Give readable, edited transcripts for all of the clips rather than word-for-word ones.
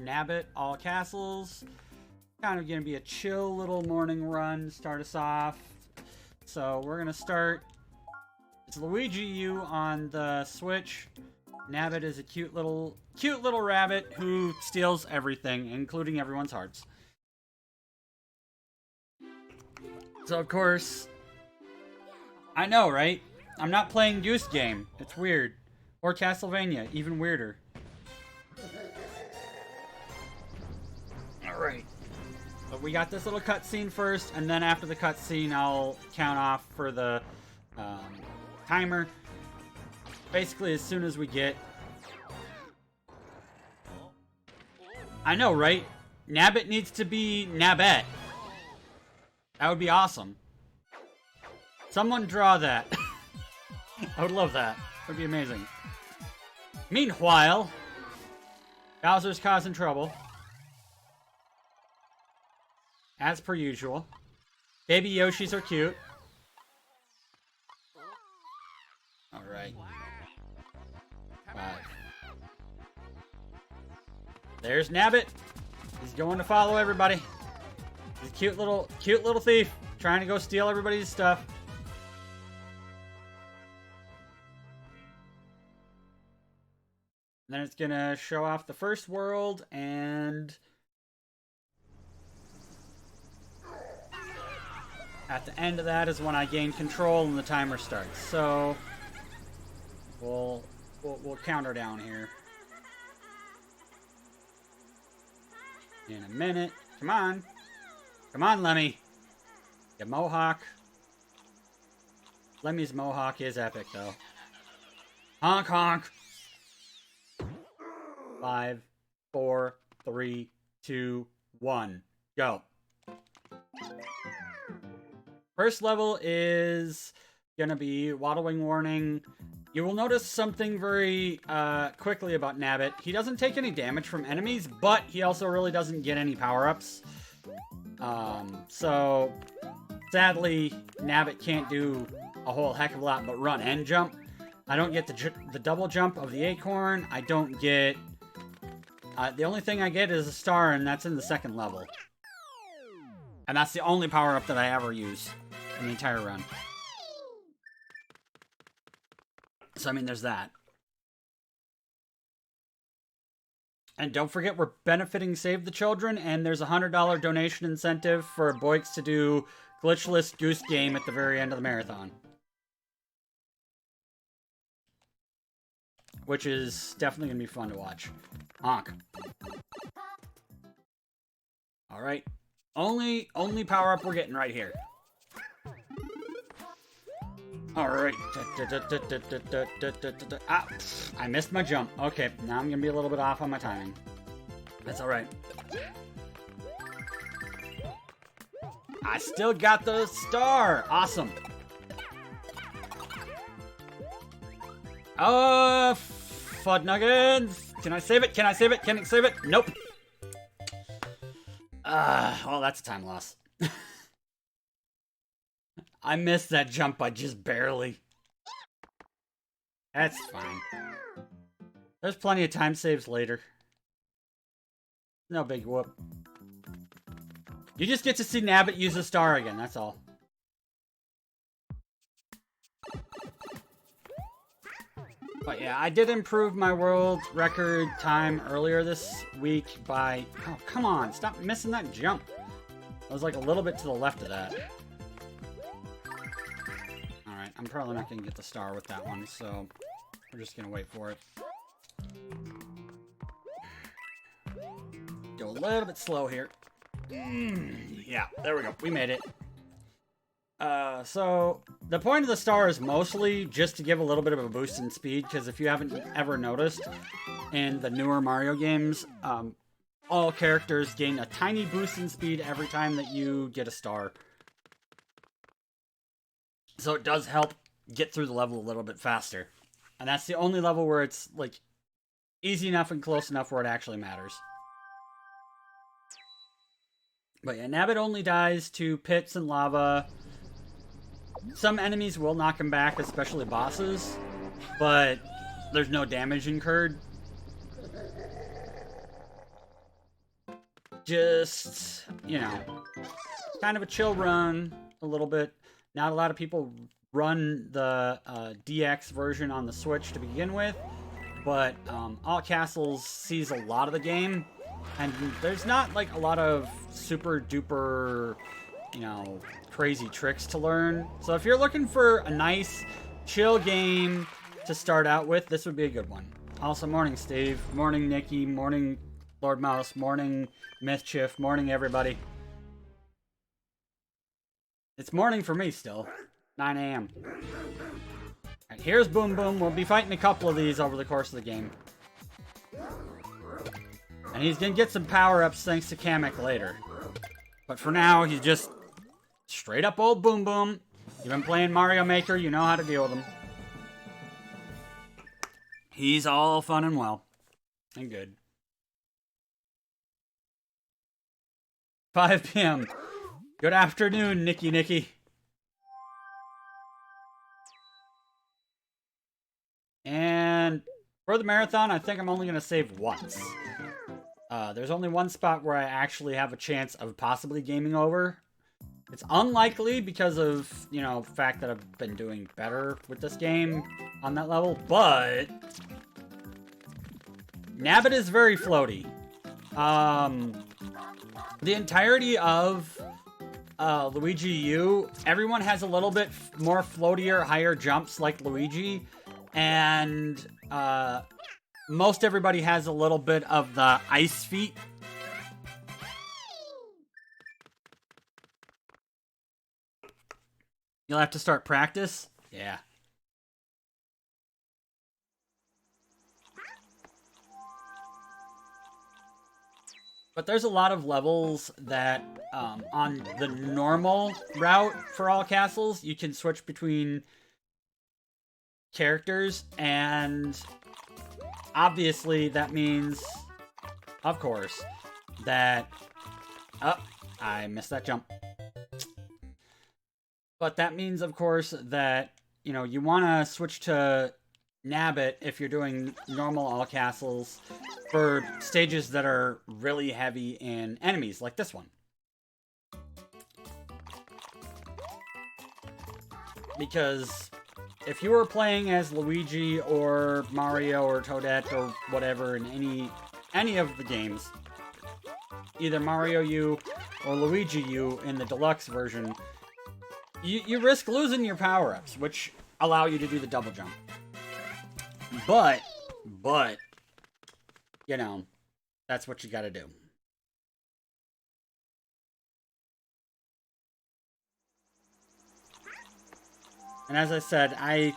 Nabbit, all castles. Kind of going to be a chill little morning run to start us off. So we're going to start. It's Luigi U on the Switch. Nabbit is a cute little rabbit who steals everything, including everyone's hearts. So of course, I know, right? I'm not playing Goose Game. It's weird. Or Castlevania, even weirder. Alright. But we got this little cutscene first, and then after the cutscene, I'll count off for the timer. Basically, as soon as we get... I know, right? Nabbit needs to be Nabbit. That would be awesome. Someone draw that. I would love that. That would be amazing. Meanwhile, Bowser's causing trouble. As per usual. Baby Yoshis are cute. Alright. 5. There's Nabbit. He's going to follow everybody. He's a cute little thief. Trying to go steal everybody's stuff. Then it's gonna show off the first world, and at the end of that is when I gain control and the timer starts. So we'll counter down here in a minute. Come on, Lemmy. Your mohawk. Lemmy's mohawk is epic, though. Honk honk. 5, 4, 3, 2, 1, go. First level is gonna be waddling warning. You will notice something very quickly about Nabbit. He doesn't take any damage from enemies, but he also really doesn't get any power-ups. So sadly, Nabbit can't do a whole heck of a lot but run and jump. I don't get the double jump of the acorn. I don't get... the only thing I get is a star, and that's in the second level. And that's the only power-up that I ever use in the entire run. So, I mean, there's that. And don't forget, we're benefiting Save the Children, and there's a $100 donation incentive for Boyks to do Glitchless Goose Game at the very end of the marathon. Which is definitely going to be fun to watch. Honk. Alright. Only power-up we're getting right here. Alright. Ah, I missed my jump. Okay, now I'm going to be a little bit off on my timing. That's alright. I still got the star! Awesome. Fud nuggets! Can I save it? Can I save it? Can I save it? Nope. Well, that's a time loss. I missed that jump by just barely. That's fine. There's plenty of time saves later. No big whoop. You just get to see Nabbit use a star again, that's all. But yeah, I did improve my world record time earlier this week by... Oh, come on, stop missing that jump. I was like a little bit to the left of that. Alright, I'm probably not going to get the star with that one, so we're just going to wait for it. Go a little bit slow here. Yeah, there we go. We made it. So the point of the star is mostly just to give a little bit of a boost in speed, because if you haven't ever noticed, in the newer Mario games, all characters gain a tiny boost in speed every time that you get a star. So it does help get through the level a little bit faster. And that's the only level where it's, like, easy enough and close enough where it actually matters. But yeah, Nabbit only dies to pits and lava. Some enemies will knock him back, especially bosses, but there's no damage incurred. just, you know, kind of a chill run a little bit. Not a lot of people run the DX version on the Switch to begin with, but All Castles sees a lot of the game, and there's not like a lot of super duper, you know, crazy tricks to learn. So if you're looking for a nice chill game to start out with, this would be a good one. Also, morning Steve, morning Nikki, morning Lord Mouse, morning Mischief, morning everybody. It's morning for me still. 9 a.m. Alright, here's Boom Boom. We'll be fighting a couple of these over the course of the game. And he's gonna get some power-ups thanks to Kamek later. But for now, he's just straight up old Boom Boom. You've been playing Mario Maker, you know how to deal with him. He's all fun and well. And good. 5 p.m. Good afternoon, Nikki. And for the marathon, I think I'm only going to save once. There's only one spot where I actually have a chance of possibly gaming over. It's unlikely because of, you know, the fact that I've been doing better with this game on that level, but Nabbit is very floaty. The entirety of Luigi U, everyone has a little bit more floatier, higher jumps like Luigi, and most everybody has a little bit of the ice feet. You'll have to start practice? Yeah. But there's a lot of levels that, on the normal route for all castles, you can switch between characters, and obviously that means, of course, that... Oh, I missed that jump. But that means, of course, that, you know, you want to switch to Nabbit if you're doing normal all castles for stages that are really heavy in enemies, like this one. Because if you were playing as Luigi or Mario or Toadette or whatever in any of the games, either Mario U or Luigi U in the Deluxe version, you risk losing your power-ups, which allow you to do the double jump. But, you know, that's what you gotta do. And as I said, I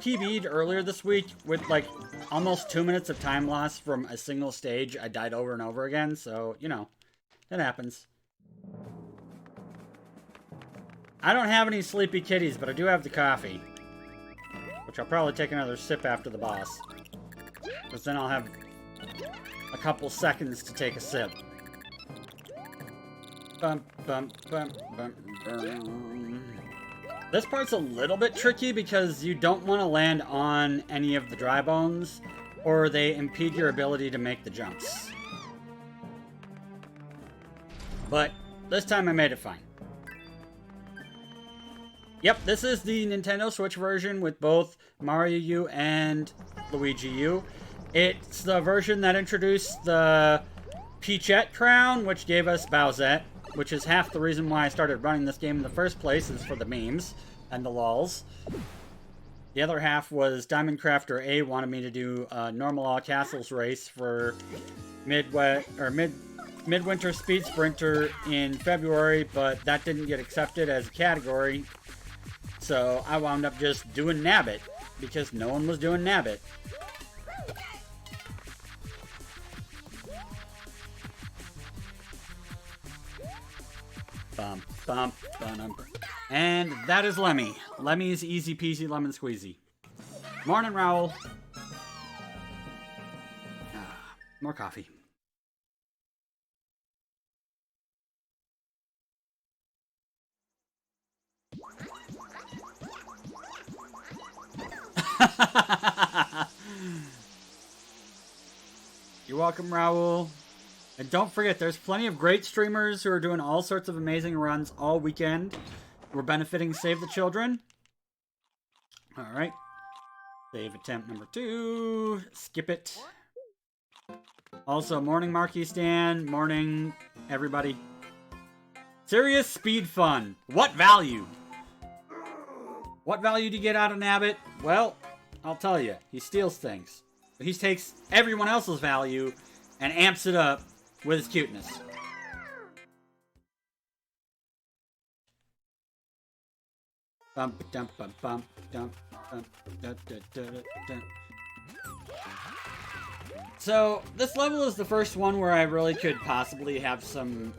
PB'd earlier this week with like almost 2 minutes of time loss from a single stage. I died over and over again, so, you know, it happens. I don't have any sleepy kitties, but I do have the coffee. Which I'll probably take another sip after the boss. Because then I'll have a couple seconds to take a sip. Bum, bum, bum, bum, bum. This part's a little bit tricky because you don't want to land on any of the dry bones, or they impede your ability to make the jumps. But this time I made it fine. Yep, this is the Nintendo Switch version with both Mario U and Luigi U. It's the version that introduced the Peachette crown, which gave us Bowsette, which is half the reason why I started running this game in the first place, is for the memes and the lols. The other half was Diamond Crafter A wanted me to do a normal all castles race for Midwinter Speed Sprinter in February, but that didn't get accepted as a category. So I wound up just doing Nabbit, because no one was doing Nabbit. Bum, bum, bum. And that is Lemmy. Lemmy's easy peasy lemon squeezy. Morning, Raoul. More coffee. You're welcome, Raoul. And don't forget, there's plenty of great streamers who are doing all sorts of amazing runs all weekend. We're benefiting Save the Children. Alright. Save attempt number 2. Skip it. Also, morning Marquee Stan. Morning, everybody. Serious speed fun. What value? What value do you get out of Nabbit? Well, I'll tell you. He steals things. He takes everyone else's value and amps it up with his cuteness. Bump, dump, bump, bump, dump, bump, da, da, da, da, da. So, this level is the first one where I really could possibly have some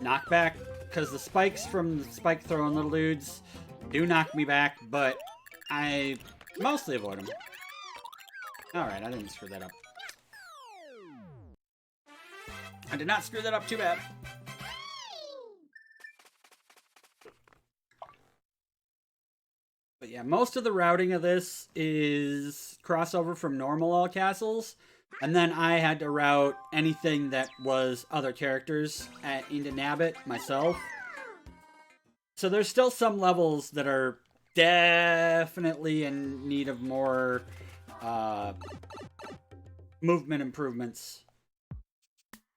knockback, because the spikes from the spike throwing little dudes do knock me back, but I mostly avoid them. Alright, I didn't screw that up. I did not screw that up too bad. But yeah, most of the routing of this is crossover from normal all castles, and then I had to route anything that was other characters into Nabbit myself. So there's still some levels that are definitely in need of more movement improvements.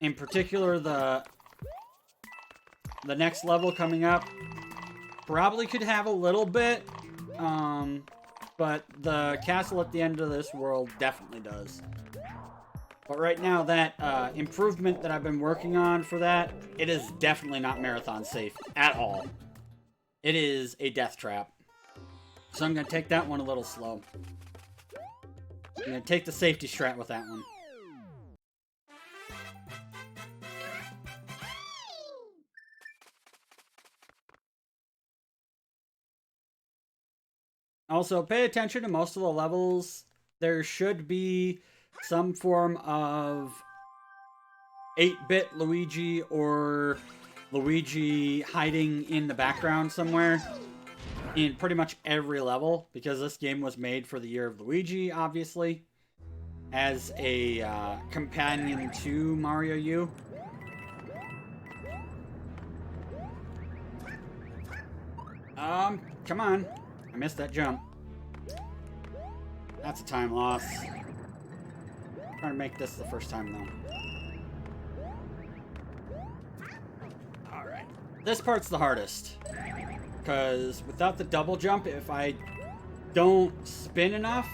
In particular, the next level coming up probably could have a little bit, but the castle at the end of this world definitely does. But right now, that improvement that I've been working on for that, it is definitely not marathon safe at all. It is a death trap. So I'm going to take that one a little slow. I'm going to take the safety strat with that one. Also, pay attention to most of the levels. There should be some form of 8-bit Luigi or Luigi hiding in the background somewhere in pretty much every level, because this game was made for the year of Luigi, obviously, as a companion to Mario U. Come on. I missed that jump. That's a time loss. I'm trying to make this the first time, though. Alright. This part's the hardest. Because without the double jump, if I don't spin enough,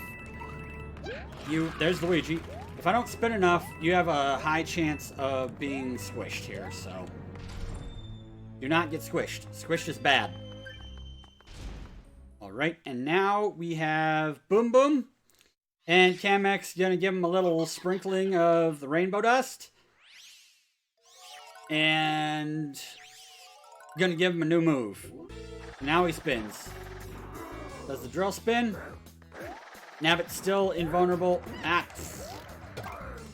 there's Luigi. If I don't spin enough, you have a high chance of being squished here, so do not get squished. Squished is bad. Alright, and now we have Boom Boom. And Kamek's gonna give him a little sprinkling of the rainbow dust. And gonna give him a new move. Now he spins. Does the drill spin? Nabbit's still invulnerable.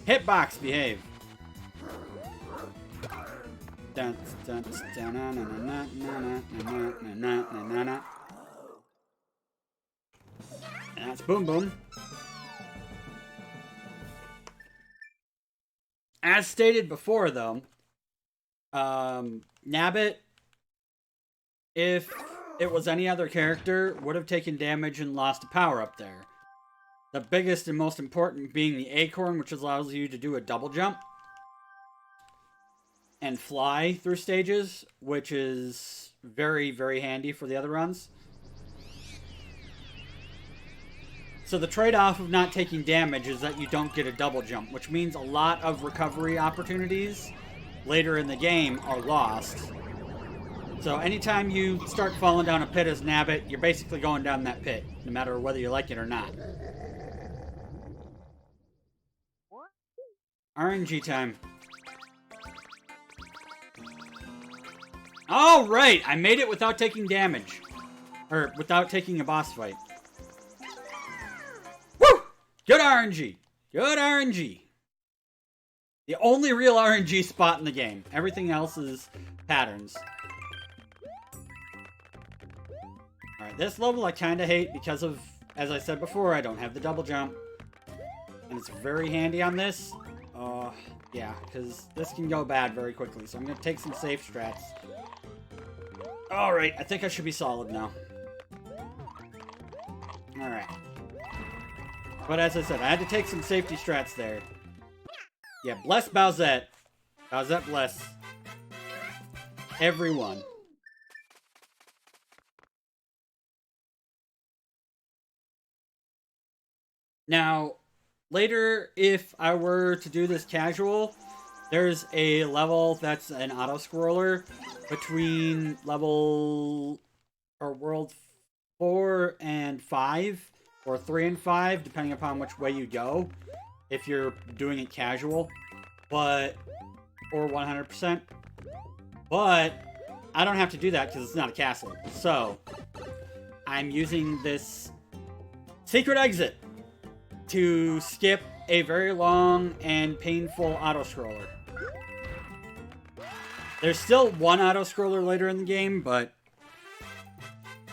Hitbox, behave. That's Boom Boom. As stated before, though, Nabbit, if it was any other character, would have taken damage and lost a power up there. The biggest and most important being the acorn, which allows you to do a double jump and fly through stages, which is very, very handy for the other runs. So the trade-off of not taking damage is that you don't get a double jump, which means a lot of recovery opportunities later in the game are lost. So anytime you start falling down a pit as Nabbit, you're basically going down that pit, no matter whether you like it or not. RNG time. All right, I made it without taking damage. Or without taking a boss fight. Woo! Good RNG. Good RNG. The only real RNG spot in the game. Everything else is patterns. Alright, this level I kind of hate because of, as I said before, I don't have the double jump. And it's very handy on this. Yeah, because this can go bad very quickly, so I'm going to take some safe strats. Alright, I think I should be solid now. Alright. But as I said, I had to take some safety strats there. Yeah, bless Bowsette. Bowsette bless. Everyone. Now, later, if I were to do this casual, there's a level that's an auto-scroller between level or world 4 and 5, or 3 and 5, depending upon which way you go, if you're doing it casual, but, or 100%. But, I don't have to do that because it's not a castle. So, I'm using this secret exit to skip a very long and painful auto-scroller. There's still one auto-scroller later in the game, but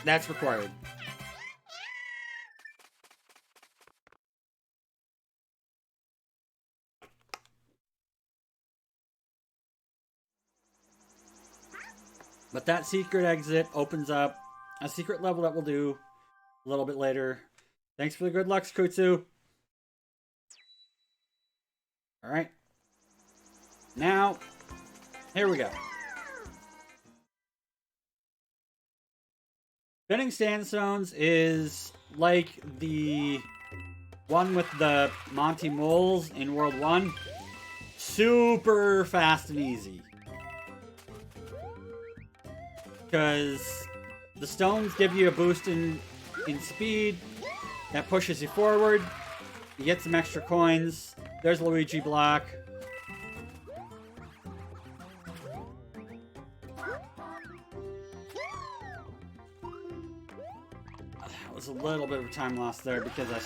that's required. But that secret exit opens up a secret level that we'll do a little bit later. Thanks for the good luck, Kutsu. Alright. Now, here we go. Spinning Sandstones is like the one with the Monty Moles in World 1. Super fast and easy. Because the stones give you a boost in speed that pushes you forward. You get some extra coins. There's Luigi block. That was a little bit of time lost there because I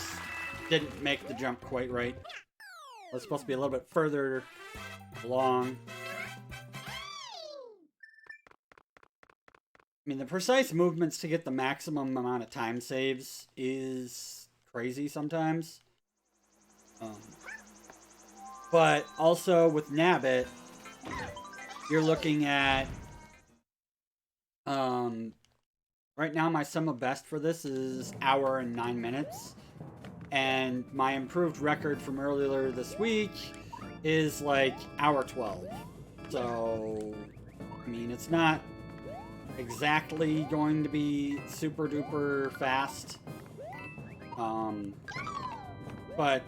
didn't make the jump quite right. It was supposed to be a little bit further along. I mean, the precise movements to get the maximum amount of time saves is crazy sometimes. But also with Nabbit, you're looking at... right now my sum of best for this is hour and 9 minutes. And my improved record from earlier this week is like hour 12. So, I mean, it's not exactly going to be super duper fast. But,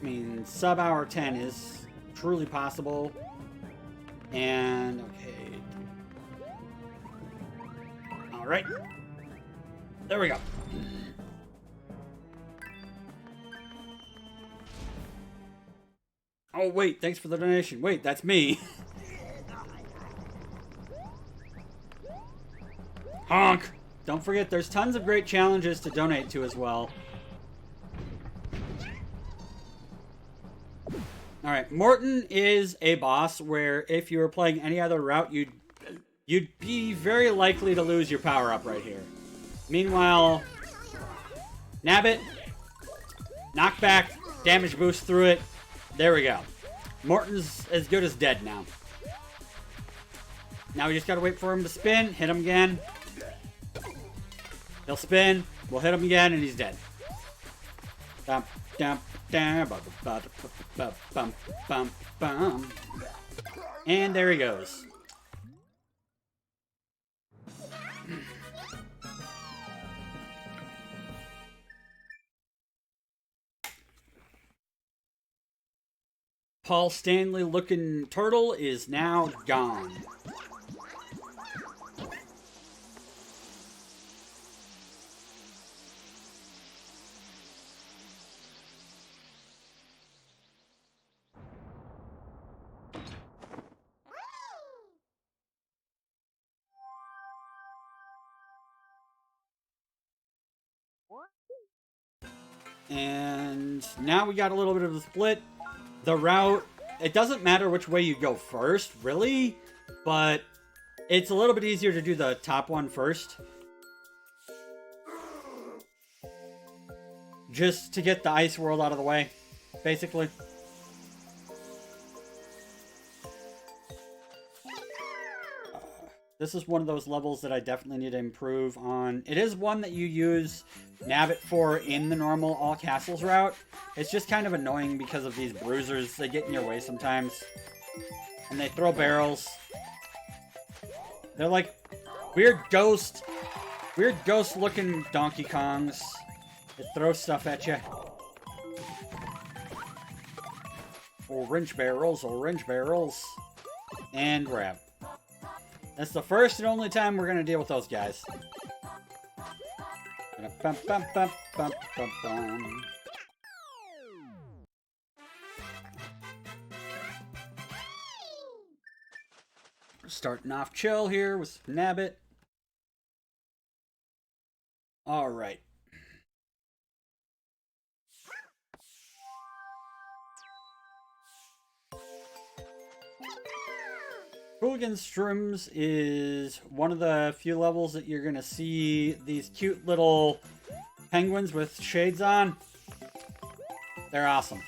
I mean, sub hour 10 is truly possible. And, okay. Alright. There we go. Oh, wait, thanks for the donation. Wait, that's me. Honk! Don't forget, there's tons of great challenges to donate to as well. Alright, Morton is a boss where if you were playing any other route, you'd be very likely to lose your power-up right here. Meanwhile, Nabbit, knockback, damage boost through it. There we go. Morton's as good as dead now. Now we just gotta wait for him to spin, hit him again. He'll spin, we'll hit him again, and he's dead. And there he goes. Paul Stanley looking turtle is now gone. And now we got a little bit of a split. The route, it doesn't matter which way you go first, really, but it's a little bit easier to do the top one first. Just to get the ice world out of the way, basically. This is one of those levels that I definitely need to improve on. It is one that you use Nabbit for in the normal all castles route. It's just kind of annoying because of these bruisers. They get in your way sometimes. And they throw barrels. They're like weird ghost looking Donkey Kongs. They throw stuff at you. Orange barrels. And grab. That's the first and only time we're going to deal with those guys. We're starting off chill here with Nabbit. Alright. Hooliganströms is one of the few levels that you're going to see these cute little penguins with shades on. They're awesome.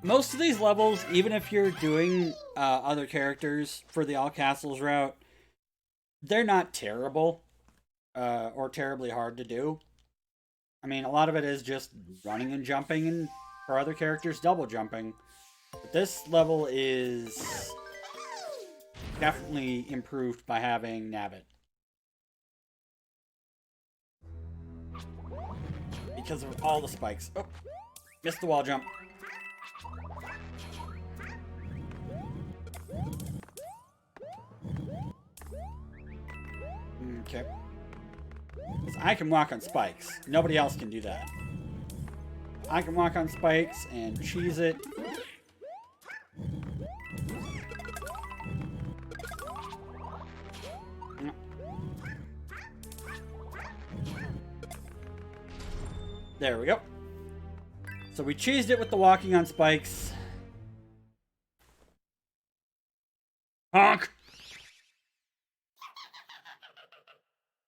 Most of these levels, even if you're doing other characters for the All Castles route, they're not terrible or terribly hard to do. I mean, a lot of it is just running and jumping, and for other characters, double jumping. But this level is definitely improved by having Nabbit. Because of all the spikes. Oh, missed the wall jump. Okay. Because I can walk on spikes. Nobody else can do that. I can walk on spikes and cheese it. There we go. So we cheesed it with the walking on spikes. Honk!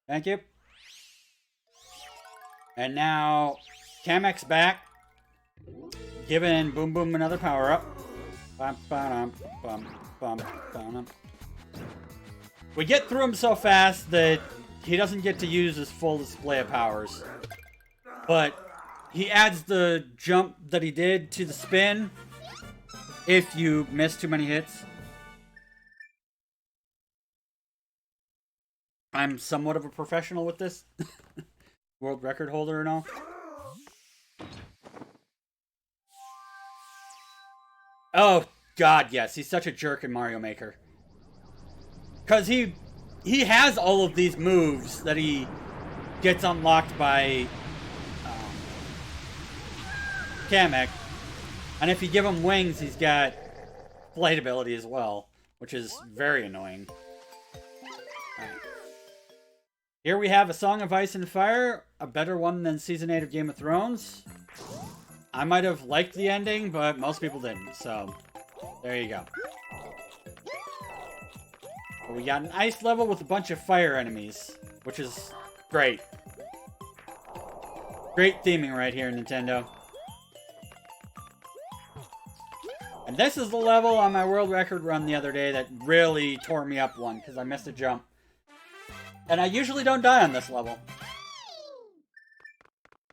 Thank you. And now, Kamek's back. Giving Boom Boom another power up. We get through him so fast that he doesn't get to use his full display of powers. But he adds the jump that he did to the spin if you miss too many hits. I'm somewhat of a professional with this. World record holder and all. Oh, God, yes. He's such a jerk in Mario Maker. Because he has all of these moves that he gets unlocked by Kamek. And if you give him wings, he's got flight ability as well, which is very annoying. Here we have A Song of Ice and Fire, a better one than Season 8 of Game of Thrones. I might have liked the ending, but most people didn't, so there you go. But we got an ice level with a bunch of fire enemies, which is great. Great theming right here, Nintendo. And this is the level on my world record run the other day that really tore me up one, because I missed a jump. And I usually don't die on this level.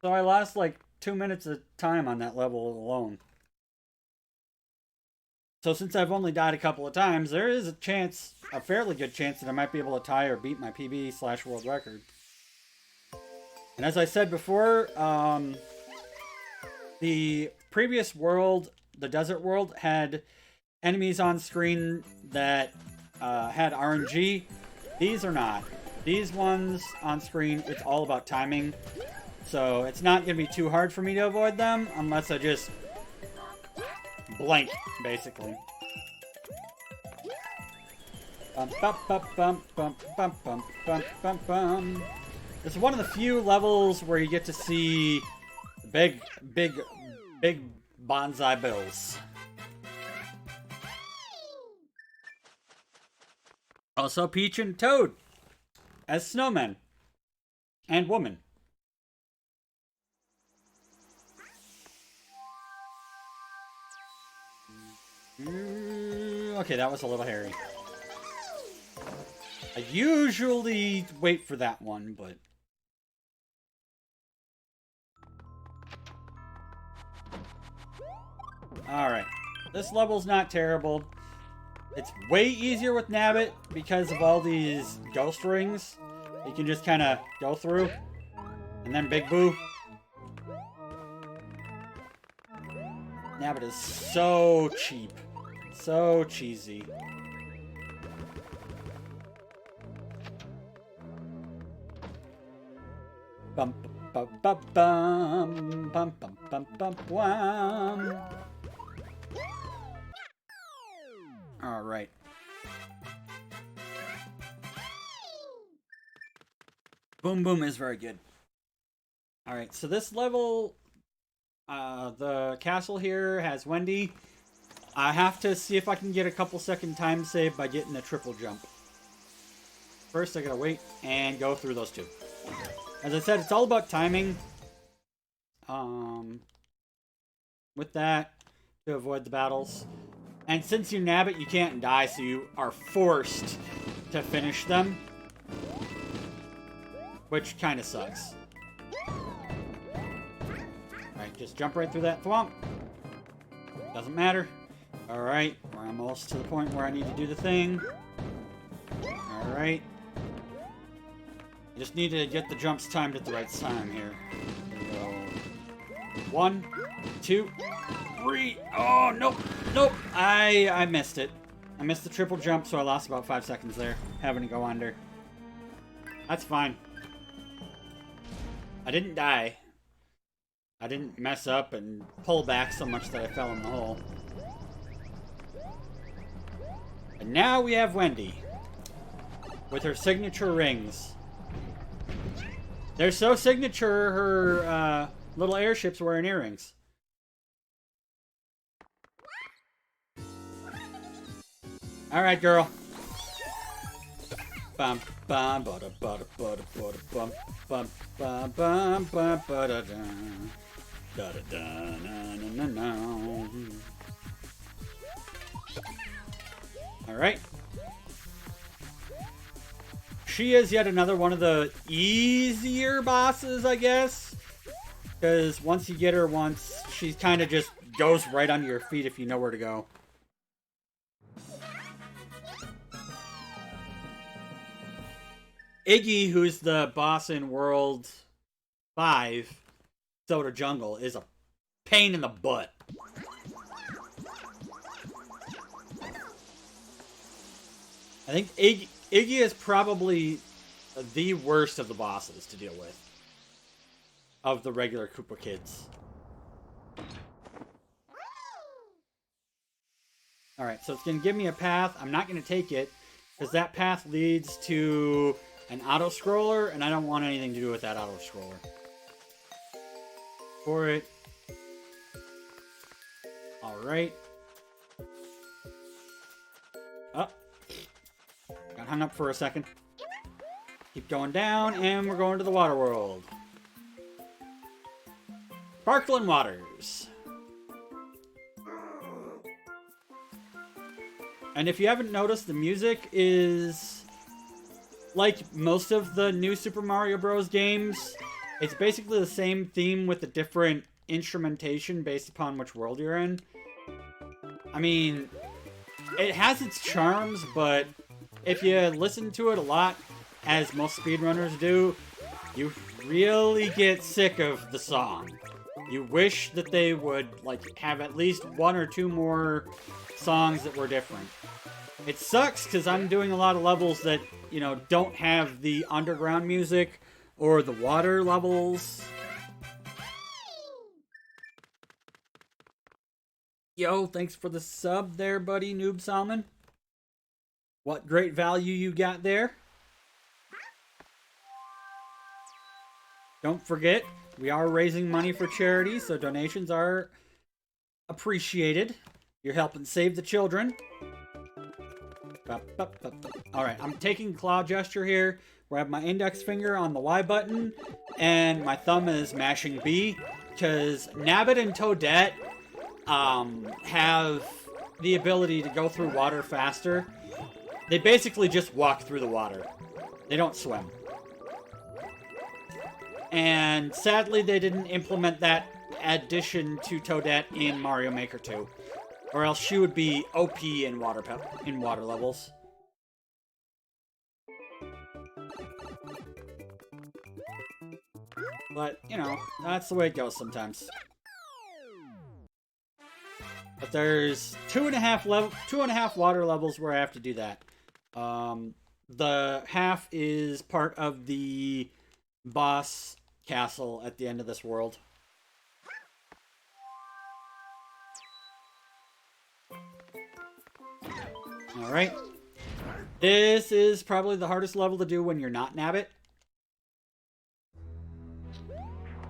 So I lost like 2 minutes of time on that level alone. So since I've only died a couple of times, there is a chance, a fairly good chance, that I might be able to tie or beat my PB/world record. And as I said before, the previous world, the desert world, had enemies on screen that had RNG. These are not. These ones on screen, it's all about timing. So it's not going to be too hard for me to avoid them unless I just blank, basically. It's one of the few levels where you get to see big Bonsai Bills. Also, Peach and Toad as snowmen and woman. Okay, that was a little hairy. I usually wait for that one, but... Alright. This level's not terrible. It's way easier with Nabbit because of all these ghost rings. You can just kind of go through. And then Big Boo. Nabbit is so cheap. So cheesy. Bum bum bum bum bum bum bum bum bum. All right. Boom Boom is very good. All right, so this level, the castle here has Wendy. I have to see if I can get a couple second time save by getting a triple jump. First, I gotta wait and go through those two. As I said, it's all about timing. With that, to avoid the battles. And since you nab it, you can't die, so you are forced to finish them. Which kind of sucks. Alright, just jump right through that thwomp. Doesn't matter. Alright, we're almost to the point where I need to do the thing. Alright. Just need to get the jumps timed at the right time here. Here we go. 1, 2, 3. Oh, nope. Nope. I missed it. I missed the triple jump, so I lost about 5 seconds there. Having to go under. That's fine. I didn't die. I didn't mess up and pull back so much that I fell in the hole. And now we have Wendy. With her signature rings. They're so signature, her little airships wearing earrings. Alright, girl. Bum bum ba da ba da ba da ba da bum bum bum bum bum ba da da da da da na na na na. Alright. She is yet another one of the easier bosses, I guess. Because once you get her once, she kind of just goes right under your feet if you know where to go. Iggy, who's the boss in World 5, Soda Jungle, is a pain in the butt. I think Iggy is probably the worst of the bosses to deal with. Of the regular Koopa kids. Alright, so it's going to give me a path. I'm not going to take it, because that path leads to an auto-scroller, and I don't want anything to do with that auto-scroller. For it. Alright. Oh. Got hung up for a second. Keep going down, and we're going to the water world. Sparkling Waters. And if you haven't noticed, the music is like most of the new Super Mario Bros. Games. It's basically the same theme with a different instrumentation based upon which world you're in. I mean, it has its charms, but if you listen to it a lot, as most speedrunners do, you really get sick of the song. You wish that they would like have at least 1 or 2 more songs that were different. It sucks because I'm doing a lot of levels that, you know, don't have the underground music or the water levels. Yo, thanks for the sub there, buddy, Noob Salmon. What great value you got there. Don't forget, we are raising money for charity, so donations are appreciated. You're helping save the children. Alright, I'm taking claw gesture here, where I have my index finger on the Y button, and my thumb is mashing B, because Nabbit and Toadette have the ability to go through water faster. They basically just walk through the water. They don't swim. And sadly, they didn't implement that addition to Toadette in Mario Maker 2. Or else she would be OP in water levels. But, you know, that's the way it goes sometimes. But there's two and a half water levels where I have to do that. The half is part of the boss castle at the end of this world. Alright. This is probably the hardest level to do when you're not Nabbit.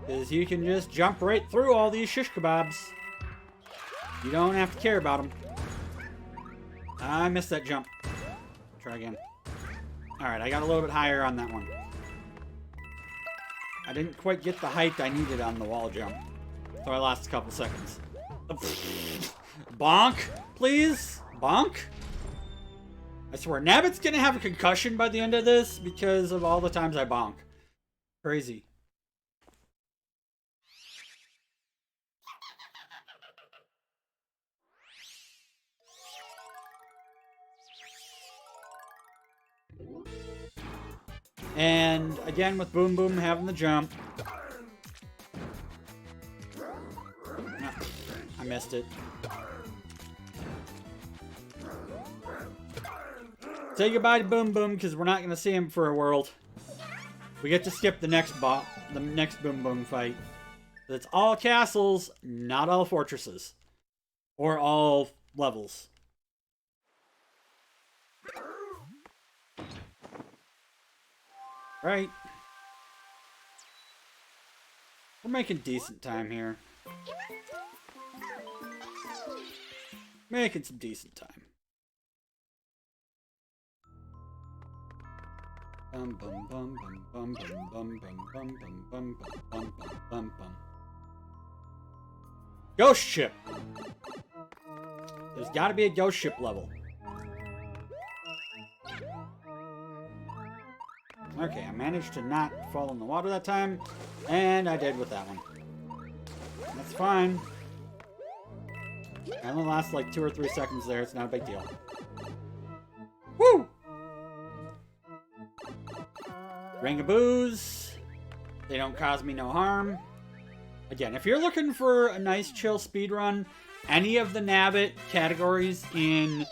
Because you can just jump right through all these shish kebabs. You don't have to care about them. I missed that jump. Try again. Alright, I got a little bit higher on that one. I didn't quite get the height I needed on the wall jump. So I lost a couple seconds. Bonk, please? Bonk? I swear, Nabbit's gonna have a concussion by the end of this because of all the times I bonk. Crazy. And again, with Boom Boom having the jump. I missed it. Say goodbye to Boom Boom, because we're not going to see him for a world. We get to skip the next Boom Boom fight. It's all castles, not all fortresses. Or all levels. Right. We're making decent time here. Making some decent time. Bum bum bum bum bum bum bum bum bum bum bum bum bum. Ghost ship. There's got to be a ghost ship level. Okay, I managed to not fall in the water that time, and I did with that one. That's fine. I only lost like 2 or 3 seconds there. It's not a big deal. Woo! Rangaboos. They don't cause me no harm. Again, if you're looking for a nice chill speedrun, any of the Nabbit categories in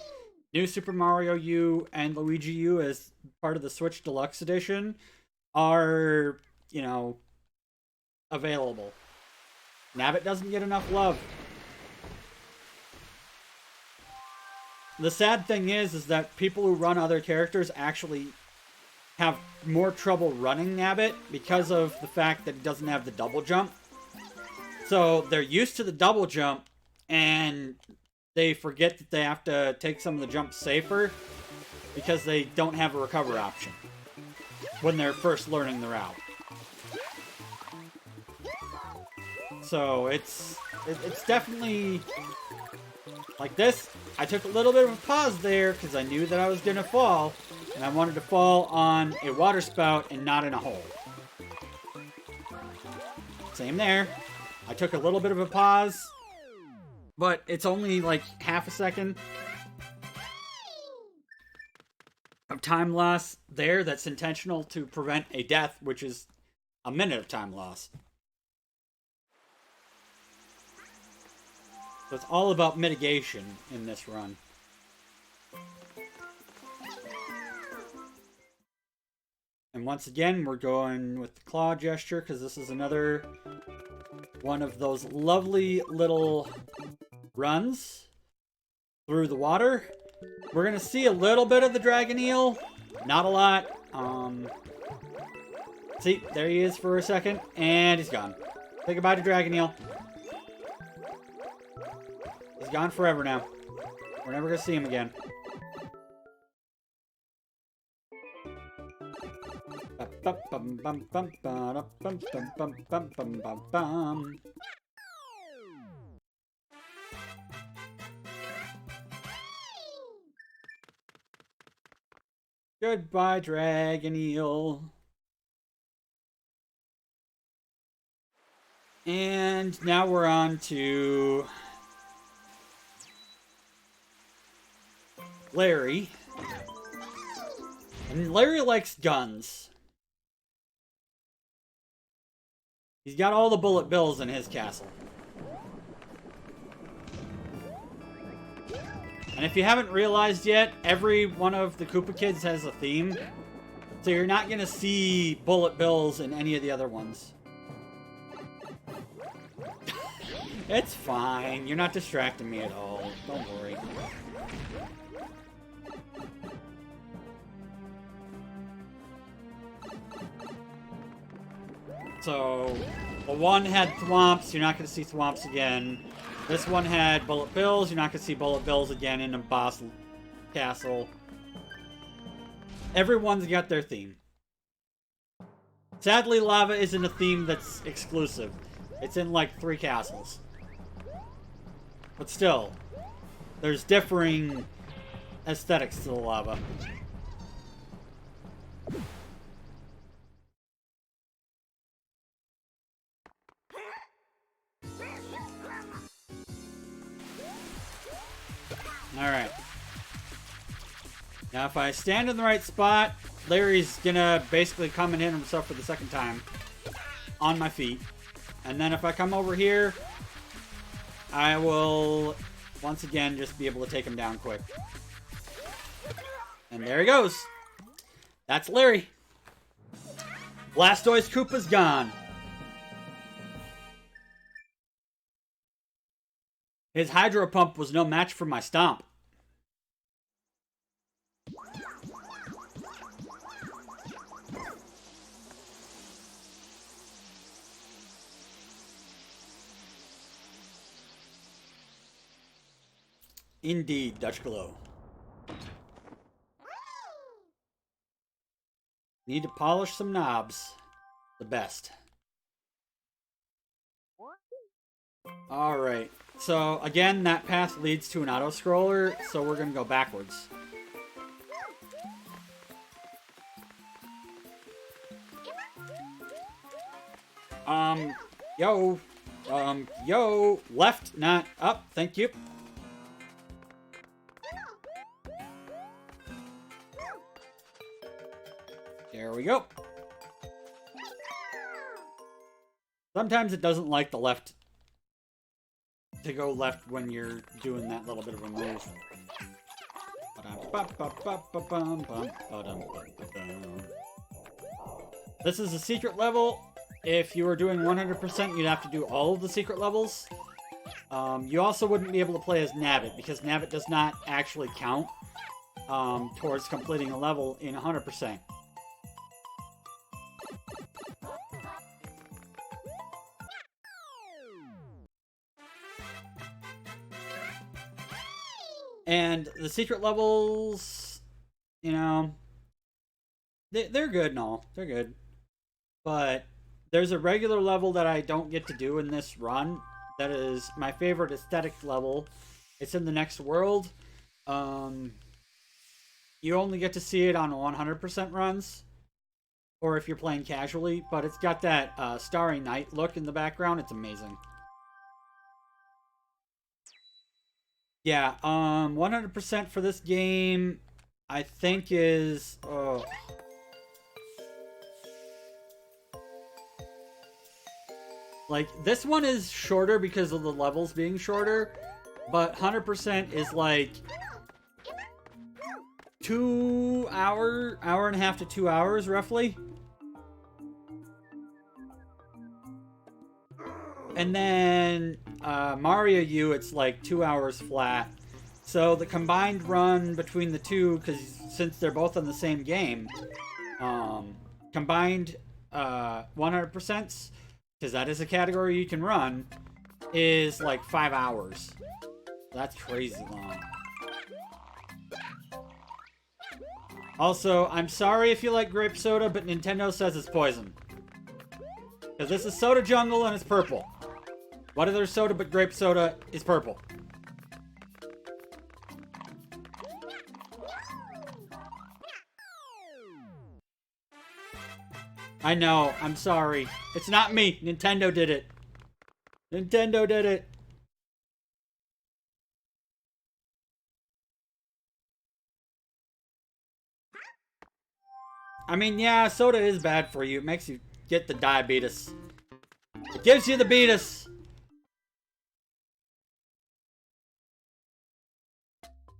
New Super Mario U and Luigi U as part of the Switch Deluxe Edition are, you know, available. Nabbit doesn't get enough love. The sad thing is that people who run other characters actually have more trouble running Nabbit because of the fact that it doesn't have the double jump. So they're used to the double jump, and they forget that they have to take some of the jumps safer because they don't have a recover option when they're first learning the route. So it's definitely like this. I took a little bit of a pause there because I knew that I was going to fall, and I wanted to fall on a water spout and not in a hole. Same there. I took a little bit of a pause, but it's only like half a second of time loss there that's intentional to prevent a death, which is a minute of time loss. So it's all about mitigation in this run. And once again, we're going with the claw gesture because this is another one of those lovely little runs through the water. We're going to see a little bit of the dragon eel. Not a lot. See, there he is for a second, and he's gone. Say goodbye to dragon eel. gone forever now. We're never gonna see him again. Goodbye, Dragon Eel. And now we're on to Larry. And Larry likes guns. He's got all the bullet bills in his castle. And if you haven't realized yet, every one of the Koopa Kids has a theme. So you're not going to see bullet bills in any of the other ones. It's fine. You're not distracting me at all. Don't worry. So, the one had thwomps. You're not going to see thwomps again. This one had bullet bills. You're not going to see bullet bills again in a boss castle. Everyone's got their theme. Sadly, lava isn't a theme that's exclusive. It's in like 3 castles. But still, there's differing aesthetics to the lava. Alright. Now if I stand in the right spot, Larry's gonna basically come and hit himself for the second time. On my feet. And then if I come over here, I will once again just be able to take him down quick. And there he goes. That's Larry. Blastoise Koopa's gone. His Hydro Pump was no match for my Stomp. Indeed, Dutch Glow. Need to polish some knobs. The best. Alright. So, again, that path leads to an auto-scroller, so we're gonna go backwards. Yo, left, not up, thank you. There we go. Sometimes it doesn't like the left to go left when you're doing that little bit of a move. This is a secret level. If you were doing 100%, you'd have to do all of the secret levels. You also wouldn't be able to play as Nabbit, because Nabbit does not actually count towards completing a level in 100%. And the secret levels, you know, they're good and all. They're good. But there's a regular level that I don't get to do in this run. That is my favorite aesthetic level. It's in the next world. You only get to see it on 100% runs. Or if you're playing casually. But it's got that Starry Night look in the background. It's amazing. Yeah, 100% for this game, I think is, like, this one is shorter because of the levels being shorter, but 100% is like hour and a half to 2 hours, roughly. And then Mario U, it's like 2 hours flat. So the combined run between the two, because since they're both on the same game, combined 100%, because that is a category you can run, is like 5 hours. That's crazy long. Also, I'm sorry if you like grape soda, but Nintendo says it's poison. Because this is Soda Jungle and it's purple. What other soda but grape soda is purple? I know, I'm sorry. It's not me. Nintendo did it. Nintendo did it. I mean, yeah, soda is bad for you. It makes you get the diabetes. It gives you the beatus.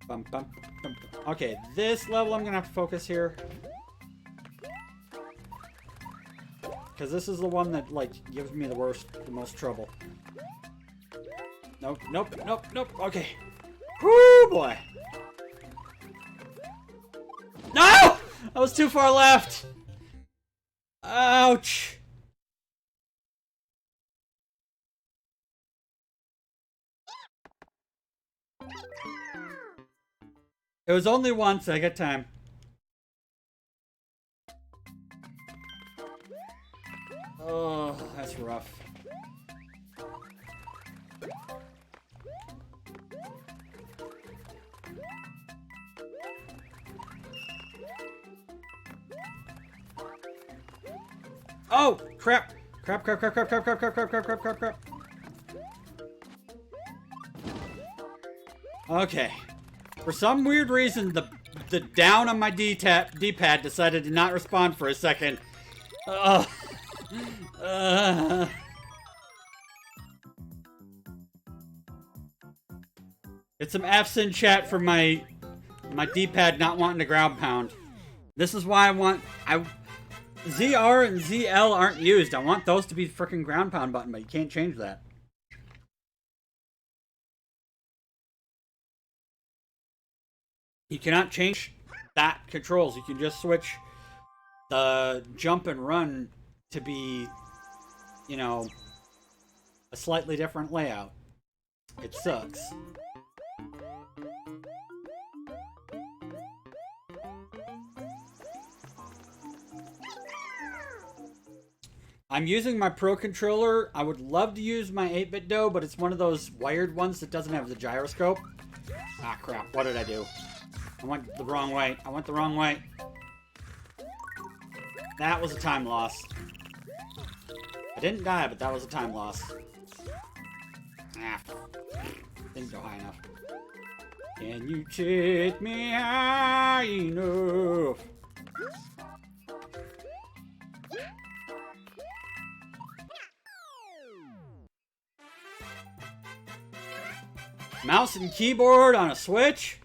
Bum, bum, bum. Okay, this level I'm gonna have to focus here. Because this is the one that, like, gives me the most trouble. Nope, nope, nope, nope. Okay. Whoo, boy. No! I was too far left. Ouch. It was only once. I got time. Oh, that's rough. Oh, crap. Crap, crap, crap, crap, crap, crap, crap, crap, crap, crap, crap, crap. Okay. For some weird reason, the down on my D-pad decided to not respond for a second. It's some F's in chat for my D-pad not wanting to ground pound. This is why ZR and ZL aren't used. I want those to be freaking ground pound button, but you can't change that. You cannot change that controls. You can just switch the jump and run to be, you know, a slightly different layout. It sucks. I'm using my Pro Controller. I would love to use my 8-bit dough, but it's one of those wired ones that doesn't have the gyroscope. Ah, crap. What did I do? I went the wrong way. I went the wrong way. That was a time loss. I didn't die, but that was a time loss. Ah, didn't go high enough. Can you take me high enough? Mouse and keyboard on a Switch?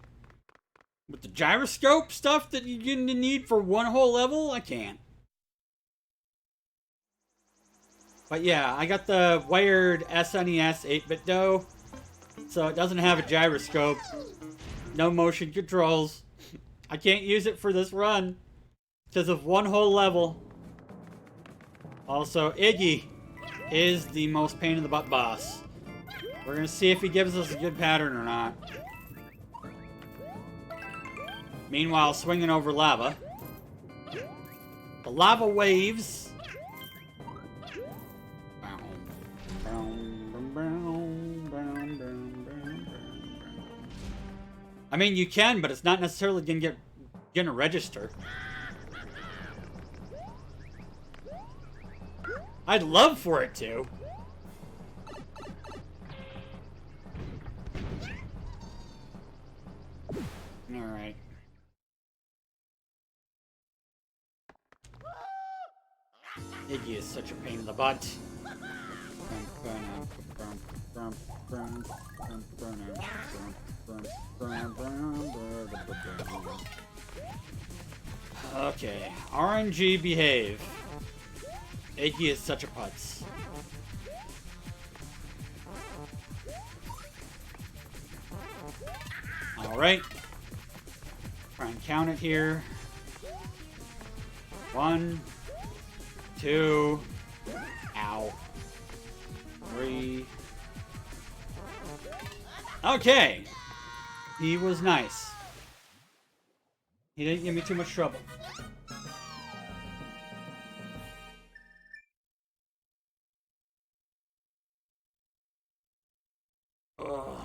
With the gyroscope stuff that you're gonna need for one whole level? I can't. But yeah, I got the wired SNES 8-bit dough. So it doesn't have a gyroscope. No motion controls. I can't use it for this run. Because of one whole level. Also, Iggy is the most pain in the butt boss. We're gonna see if he gives us a good pattern or not. Meanwhile, swinging over lava. The lava waves. I mean, you can, but it's not necessarily gonna register. I'd love for it to. Alright. Iggy is such a pain in the butt. Okay, RNG behave. Iggy is such a putz. Alright. Try and count it here. 1, 2, ow. 3. Okay. He was nice. He didn't give me too much trouble. Ugh.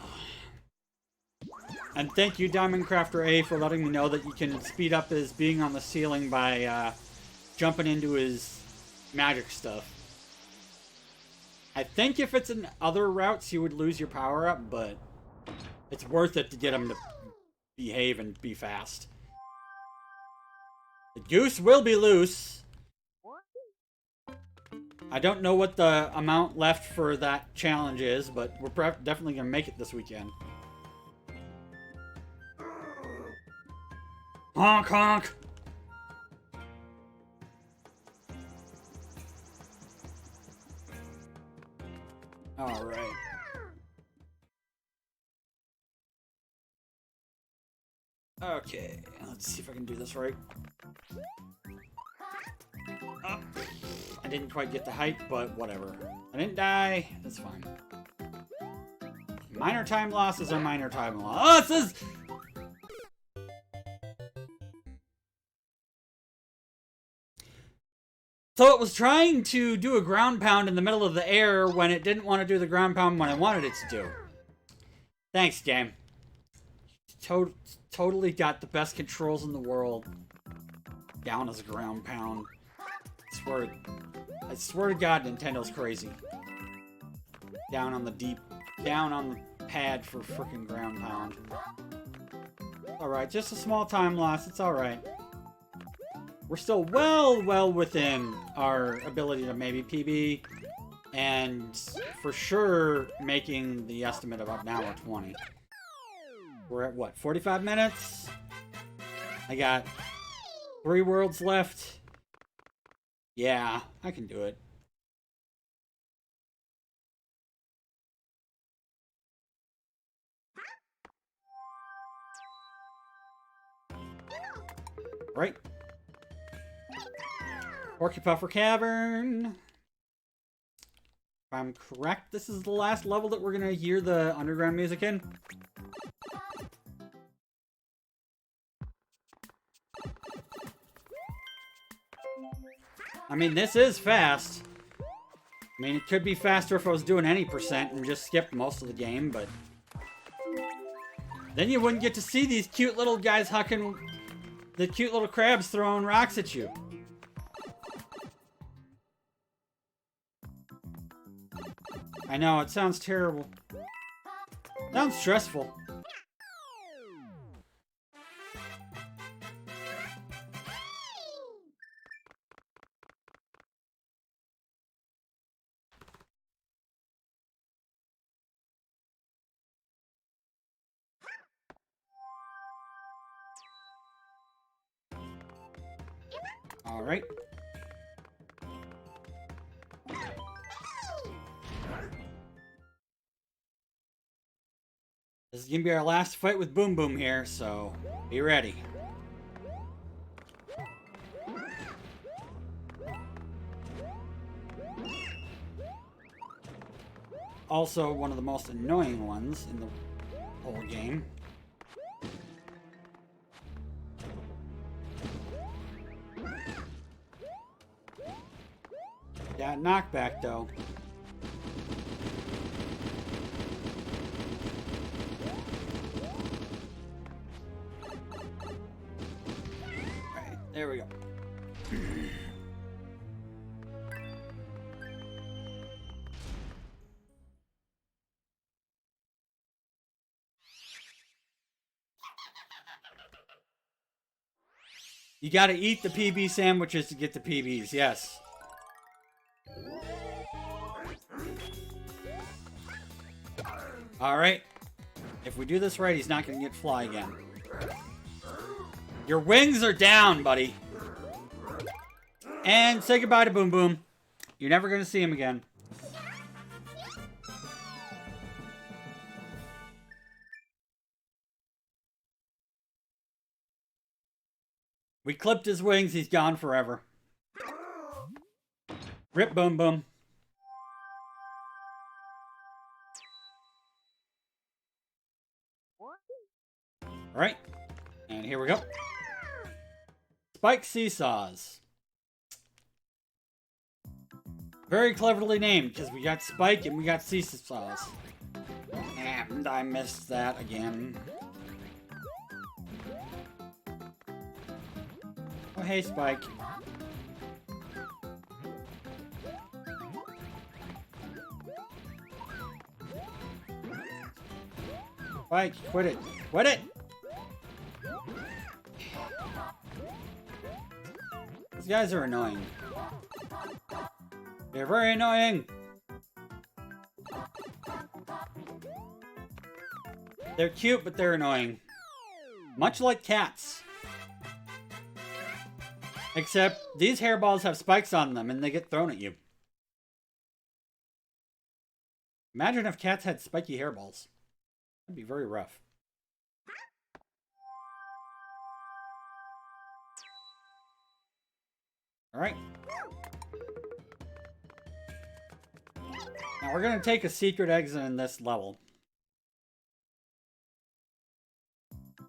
And thank you, Diamond Crafter A, for letting me know that you can speed up his being on the ceiling by jumping into his magic stuff. I think if it's in other routes, you would lose your power-up, but it's worth it to get him to behave and be fast. The goose will be loose. I don't know what the amount left for that challenge is, but we're definitely going to make it this weekend. Honk, honk! Alright. Okay, let's see if I can do this right. Oh, I didn't quite get the height, but whatever. I didn't die, that's fine. Minor time losses are minor time loss. Oh, it says... So it was trying to do a ground pound in the middle of the air when it didn't want to do the ground pound when I wanted it to do. Thanks, game. Totally got the best controls in the world. Down as a ground pound. I swear to God, Nintendo's crazy. Down on the pad for frickin' ground pound. Alright, just a small time loss, it's alright. We're still well within our ability to maybe PB, and for sure making the estimate of an hour 20. We're at what, 45 minutes? I got 3 worlds left. Yeah, I can do it. Right. Porky Puffer Cavern. If I'm correct, this is the last level that we're gonna hear the underground music in. I mean, this is fast. I mean, it could be faster if I was doing any percent and just skipped most of the game, but... then you wouldn't get to see these cute little guys hucking... the cute little crabs throwing rocks at you. I know, it sounds terrible. Sounds stressful. All right. This is gonna be our last fight with Boom Boom here, so be ready. Also, one of the most annoying ones in the whole game. Got knockback though. Alright, there we go. You gotta eat the PB sandwiches to get the PBs, yes. Alright. If we do this right, he's not gonna get fly again. Your wings are down, buddy. And say goodbye to Boom Boom. You're never gonna see him again. We clipped his wings, he's gone forever. Rip Boom Boom. Alright. And here we go. Spike Seesaws. Very cleverly named, because we got Spike and we got Seesaws. And I missed that again. Oh, hey, Spike. Spike, quit it. Quit it! These guys are annoying. They're very annoying! They're cute, but they're annoying. Much like cats. Except, these hairballs have spikes on them, and they get thrown at you. Imagine if cats had spiky hairballs. That'd be very rough. Alright. Now we're going to take a secret exit in this level.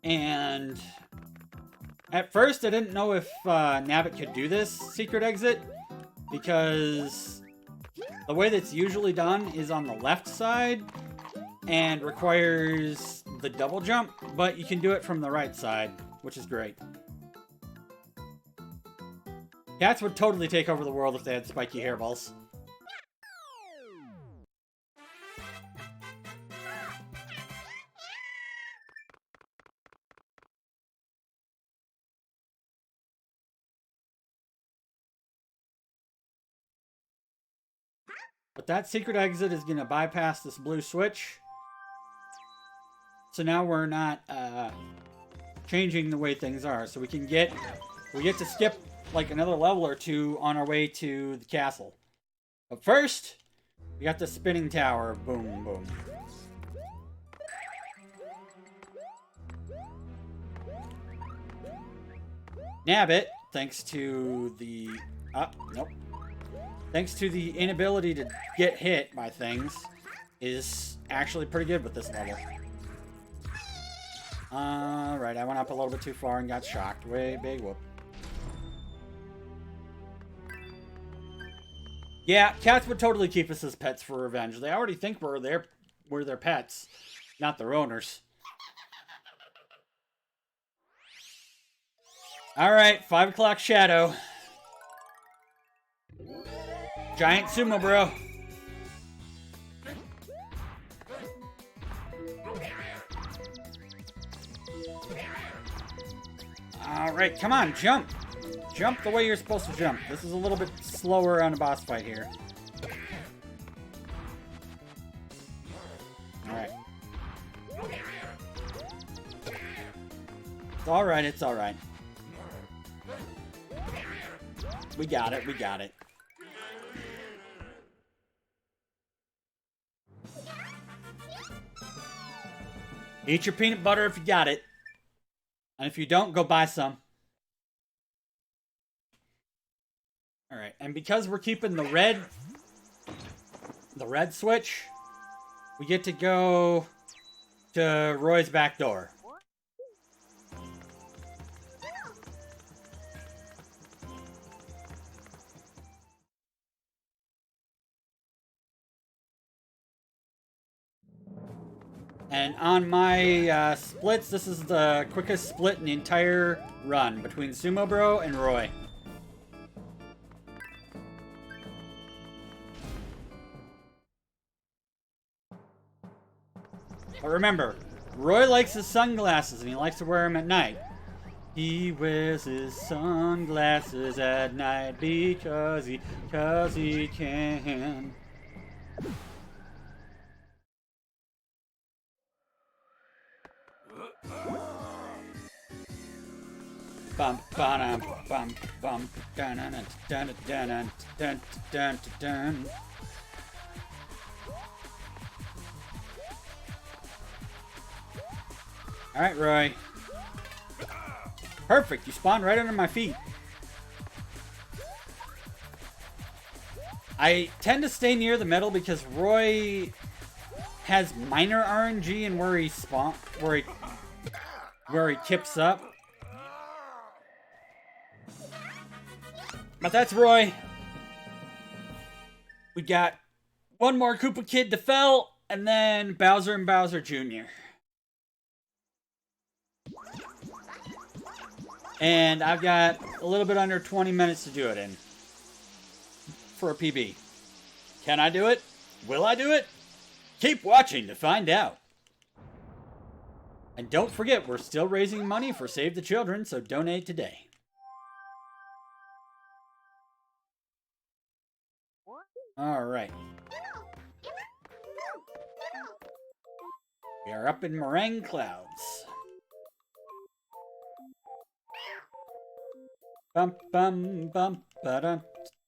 And at first I didn't know if Nabbit could do this secret exit, because the way that's usually done is on the left side and requires the double jump, but you can do it from the right side, which is great. Cats would totally take over the world if they had spiky hairballs. But that secret exit is going to bypass this blue switch. So now we're not changing the way things are. So we get to skip like another level or two on our way to the castle. But first, we got the spinning tower. Boom, boom. Nabbit, thanks to the... nope. Thanks to the inability to get hit by things, is actually pretty good with this level. Alright, I went up a little bit too far and got shocked. Way big whoop. Yeah, cats would totally keep us as pets for revenge. They already think we're their pets, not their owners. Alright, 5 o'clock shadow. Giant sumo, bro. Alright, come on, jump. Jump the way you're supposed to jump. This is a little bit slower on a boss fight here. Alright. It's alright, it's alright. We got it, we got it. Eat your peanut butter if you got it. And if you don't, go buy some. Alright, and because we're keeping the red switch, we get to go to Roy's back door. And on my splits, this is the quickest split in the entire run between Sumo Bro and Roy. But remember, Roy likes his sunglasses and he likes to wear them at night. He wears his sunglasses at night because he can. Bum ba bum bum dun dun dun dun dun dun dun. All right, Roy. Perfect. You spawned right under my feet. I tend to stay near the middle because Roy has minor RNG in where he where he kips up. But that's Roy. We got one more Koopa Kid to fell, and then Bowser and Bowser Jr. And I've got a little bit under 20 minutes to do it in. For a PB. Can I do it? Will I do it? Keep watching to find out. And don't forget, we're still raising money for Save the Children, so donate today. Alright. We are up in Meringue Clouds. Bum bum bum ba-dum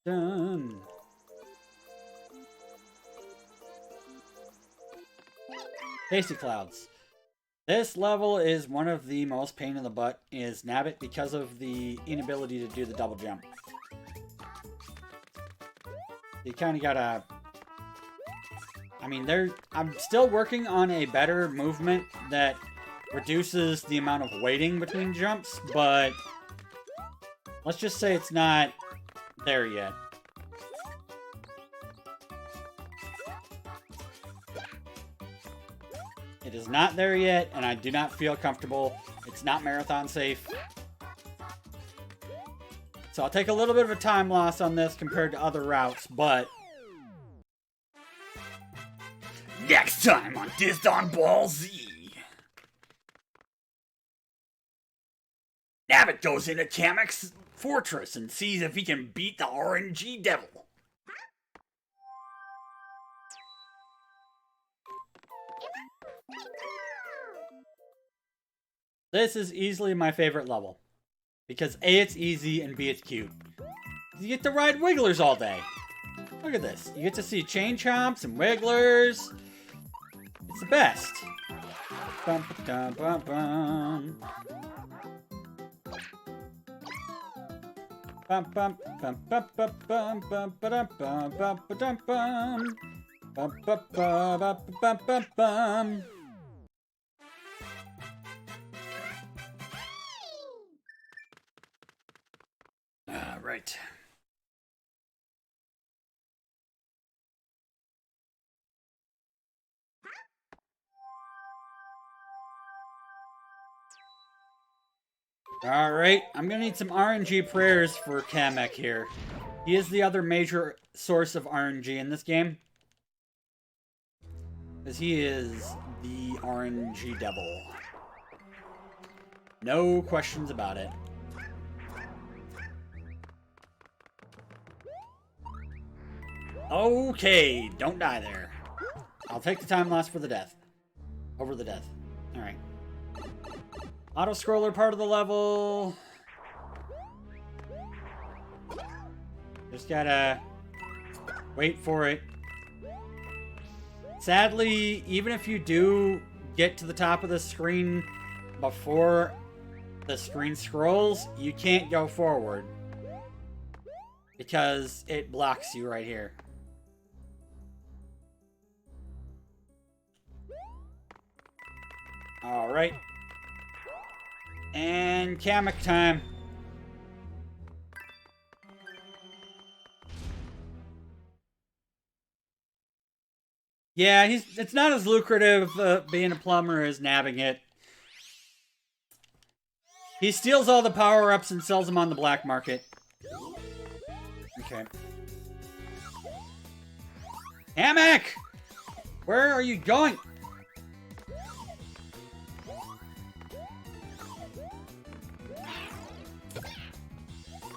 dun. Tasty Clouds. This level is one of the most pain in the butt is Nabbit because of the inability to do the double jump. You kind of gotta... I mean, I'm still working on a better movement that reduces the amount of waiting between jumps, but let's just say it's not there yet. It is not there yet, and I do not feel comfortable. It's not marathon safe. So I'll take a little bit of a time loss on this compared to other routes, but... Next time on Disdon Z. Nabbit goes into Kamek's fortress and sees if he can beat the RNG devil. This is easily my favorite level. Because A, it's easy, and B, it's cute. You get to ride Wigglers all day. Look at this. You get to see Chain Chomps and Wigglers. It's the best. Bum, ba, bum, bum. Bum, bum, bum, bum, bum, bum, bum, ba-dum, bum, bum, ba-dum, bum. Bum, ba, ba, ba, bum, bum, bum. Right. Alright, I'm gonna need some RNG prayers for Kamek here. He is the other major source of RNG in this game. Because he is the RNG devil. No questions about it. Okay, don't die there. I'll take the time loss for the death. Over the death. Alright. Auto-scroller part of the level. Just gotta wait for it. Sadly, even if you do get to the top of the screen before the screen scrolls, you can't go forward. Because it blocks you right here. Alright. And Kamek time. Yeah, it's not as lucrative being a plumber as nabbing it. He steals all the power-ups and sells them on the black market. Okay. Kamek! Where are you going?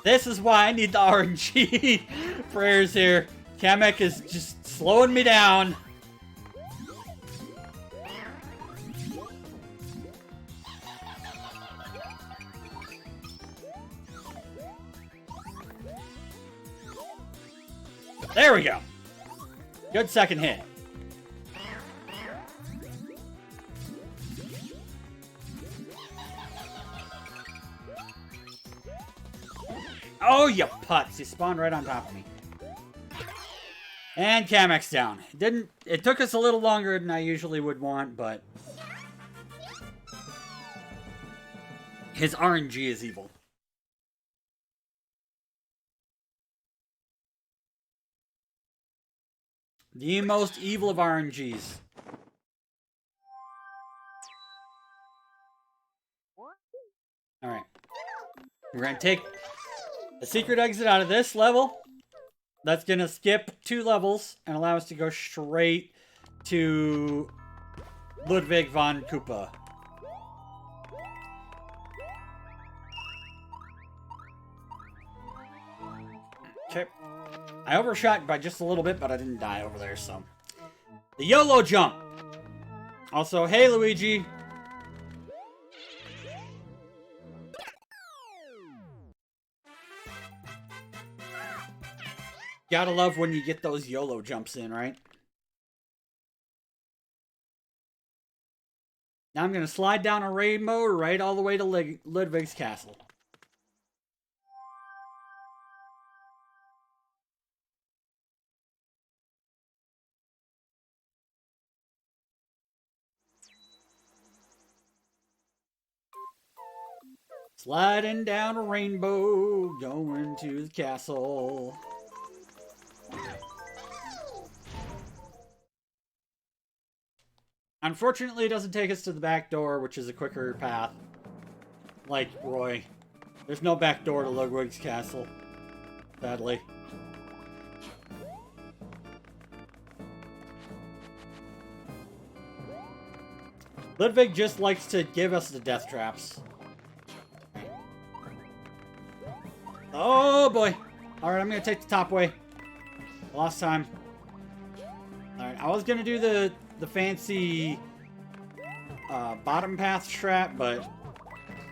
This is why I need the RNG prayers here. Kamek is just slowing me down. There we go. Good second hit. Oh, you putz. You spawned right on top of me. And Kamex down. It took us a little longer than I usually would want, but his RNG is evil. The most evil of RNGs. Alright. We're going to take the secret exit out of this level. That's going to skip 2 levels and allow us to go straight to Ludwig von Koopa. Okay. I overshot by just a little bit, but I didn't die over there, so. The YOLO jump! Also, hey Luigi! Gotta love when you get those YOLO jumps in, right? Now I'm gonna slide down a rainbow right all the way to Ludwig's castle. Sliding down a rainbow, going to the castle. Unfortunately, it doesn't take us to the back door, which is a quicker path. Like Roy. There's no back door to Ludwig's castle. Sadly. Ludwig just likes to give us the death traps. Oh boy. Alright, I'm gonna take the top way. Last time. Alright, I was gonna do the fancy bottom path strat, but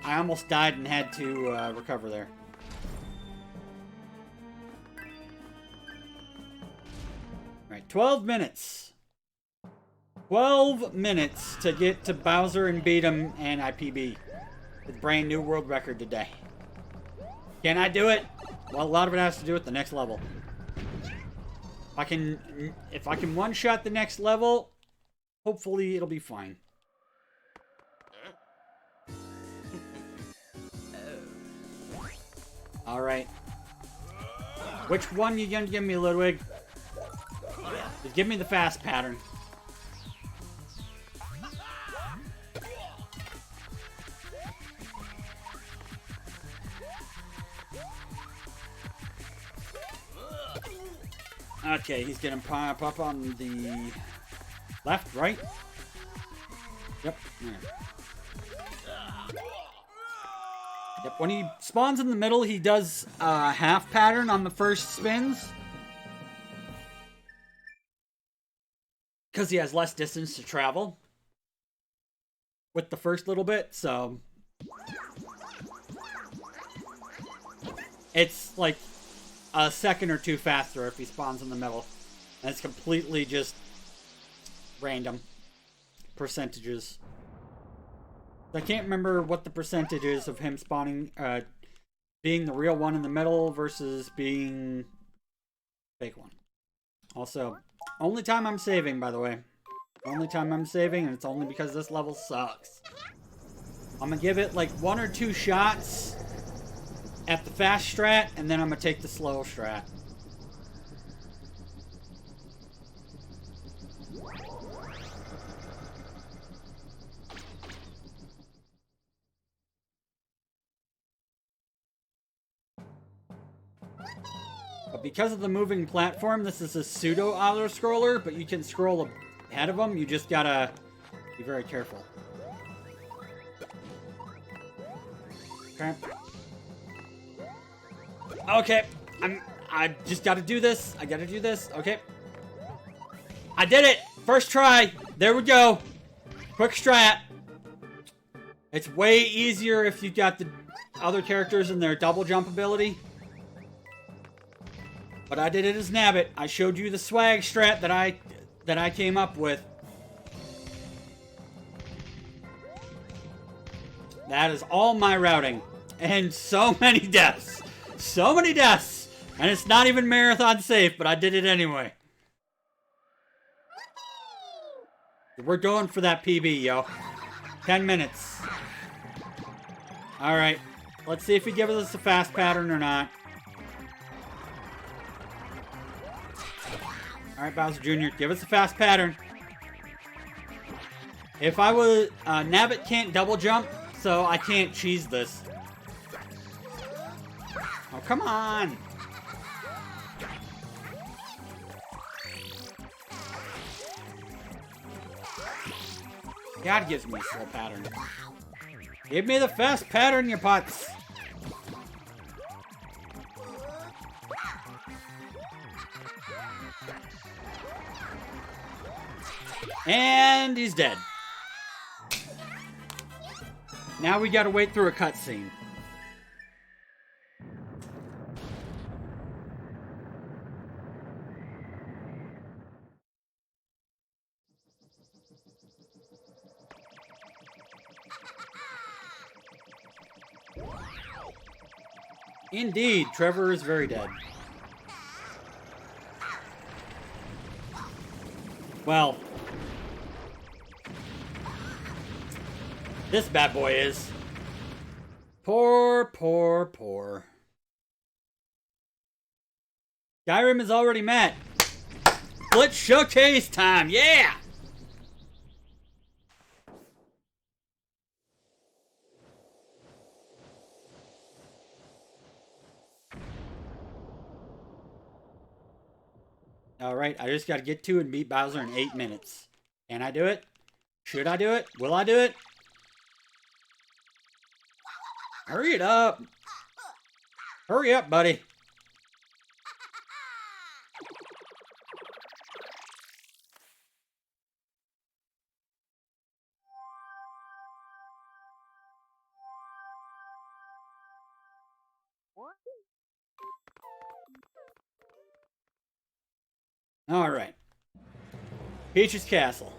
I almost died and had to recover there. Alright, 12 minutes. 12 minutes to get to Bowser and beat him and IPB. With brand new world record today. Can I do it? Well, a lot of it has to do with the next level. If I can one-shot the next level, hopefully it'll be fine. Alright. Which one you gonna give me, Ludwig? Just give me the fast pattern. Okay, he's gonna pop up on the left, right? Yep. Yep, when he spawns in the middle, he does a half pattern on the first spins. Because he has less distance to travel with the first little bit, so it's like a second or two faster if he spawns in the middle. And it's completely just random percentages. I can't remember what the percentage is of him spawning, being the real one in the middle versus being fake one. Also, only time I'm saving, by the way. Only time I'm saving, and it's only because this level sucks. I'm gonna give it like 1 or 2 shots at the fast strat, and then I'm gonna take the slow strat. But because of the moving platform, this is a pseudo auto-scroller, but you can scroll ahead of them. You just gotta be very careful. Okay. Okay, I just gotta do this. I gotta do this. Okay. I did it! First try! There we go! Quick strat. It's way easier if you've got the other characters and their double jump ability. But I did it as Nabbit. I showed you the swag strat that I came up with. That is all my routing. And so many deaths. So many deaths. And it's not even marathon safe, but I did it anyway. We're going for that PB, yo. 10 minutes. Alright. Let's see if he gives us a fast pattern or not. Alright, Bowser Jr., give us a fast pattern. If I was... Nabbit can't double jump, so I can't cheese this. Oh, come on! God gives me a slow pattern. Give me the fast pattern, you putz! And he's dead. Now we gotta wait through a cutscene. Indeed, Trevor is very dead. Well, this bad boy is. Poor, poor, poor. Skyrim is already met. Blitz showcase time, yeah! Alright, I just gotta get to and beat Bowser in 8 minutes. Can I do it? Should I do it? Will I do it? Hurry it up! Hurry up, buddy! Alright. Peach's Castle.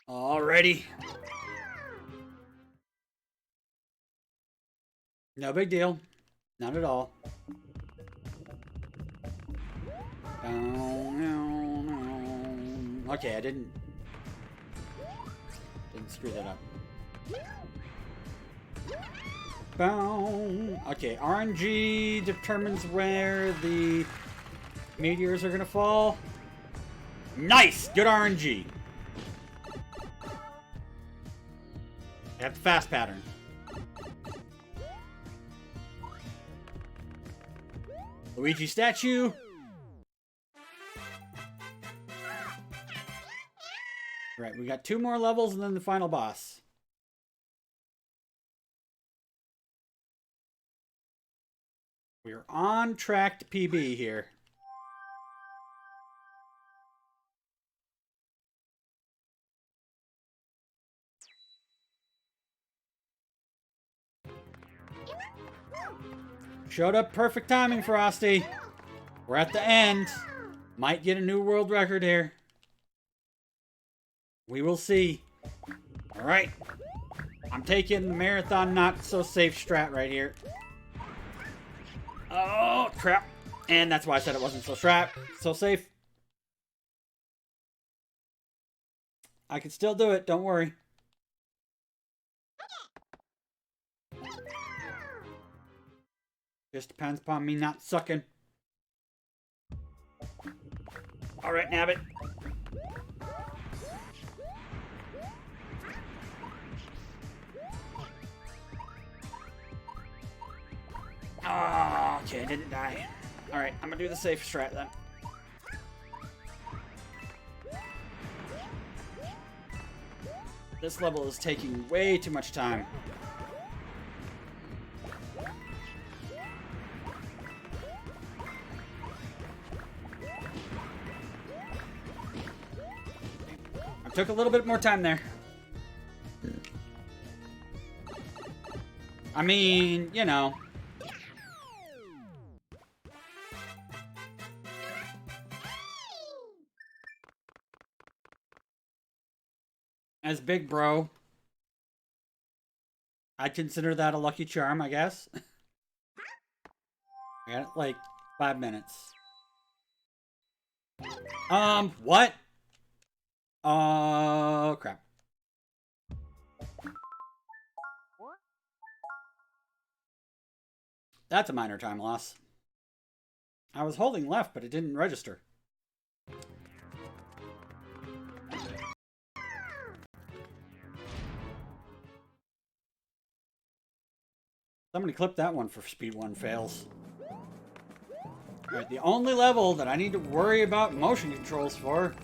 Alrighty. No big deal. Not at all. Okay, I didn't screw that up. Boom. Okay, RNG determines where the meteors are gonna fall. Nice! Good RNG. I have the fast pattern. Luigi statue. Right, we got 2 more levels and then the final boss. We're on track to PB here. Showed up perfect timing, Frosty. We're at the end. Might get a new world record here. We will see. Alright. I'm taking the marathon not so safe strat right here. Oh, crap. And that's why I said it wasn't so safe. I can still do it, don't worry. Just depends upon me not sucking. Alright, Nabbit. Oh, okay, I didn't die. Alright, I'm gonna do the safe strat then. This level is taking way too much time. I took a little bit more time there. I mean, you know. As big bro. I'd consider that a lucky charm, I guess. I got like 5 minutes. What? Oh, crap. That's a minor time loss. I was holding left, but it didn't register. Somebody clip that one for Speed 1 fails. Alright, the only level that I need to worry about motion controls for.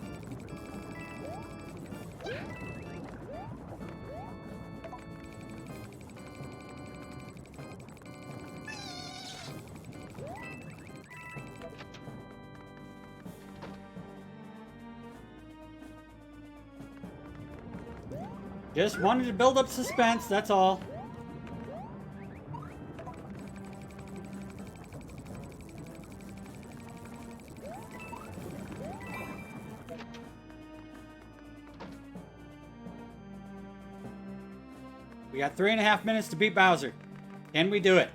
Just wanted to build up suspense, that's all. We got 3.5 minutes to beat Bowser. Can we do it?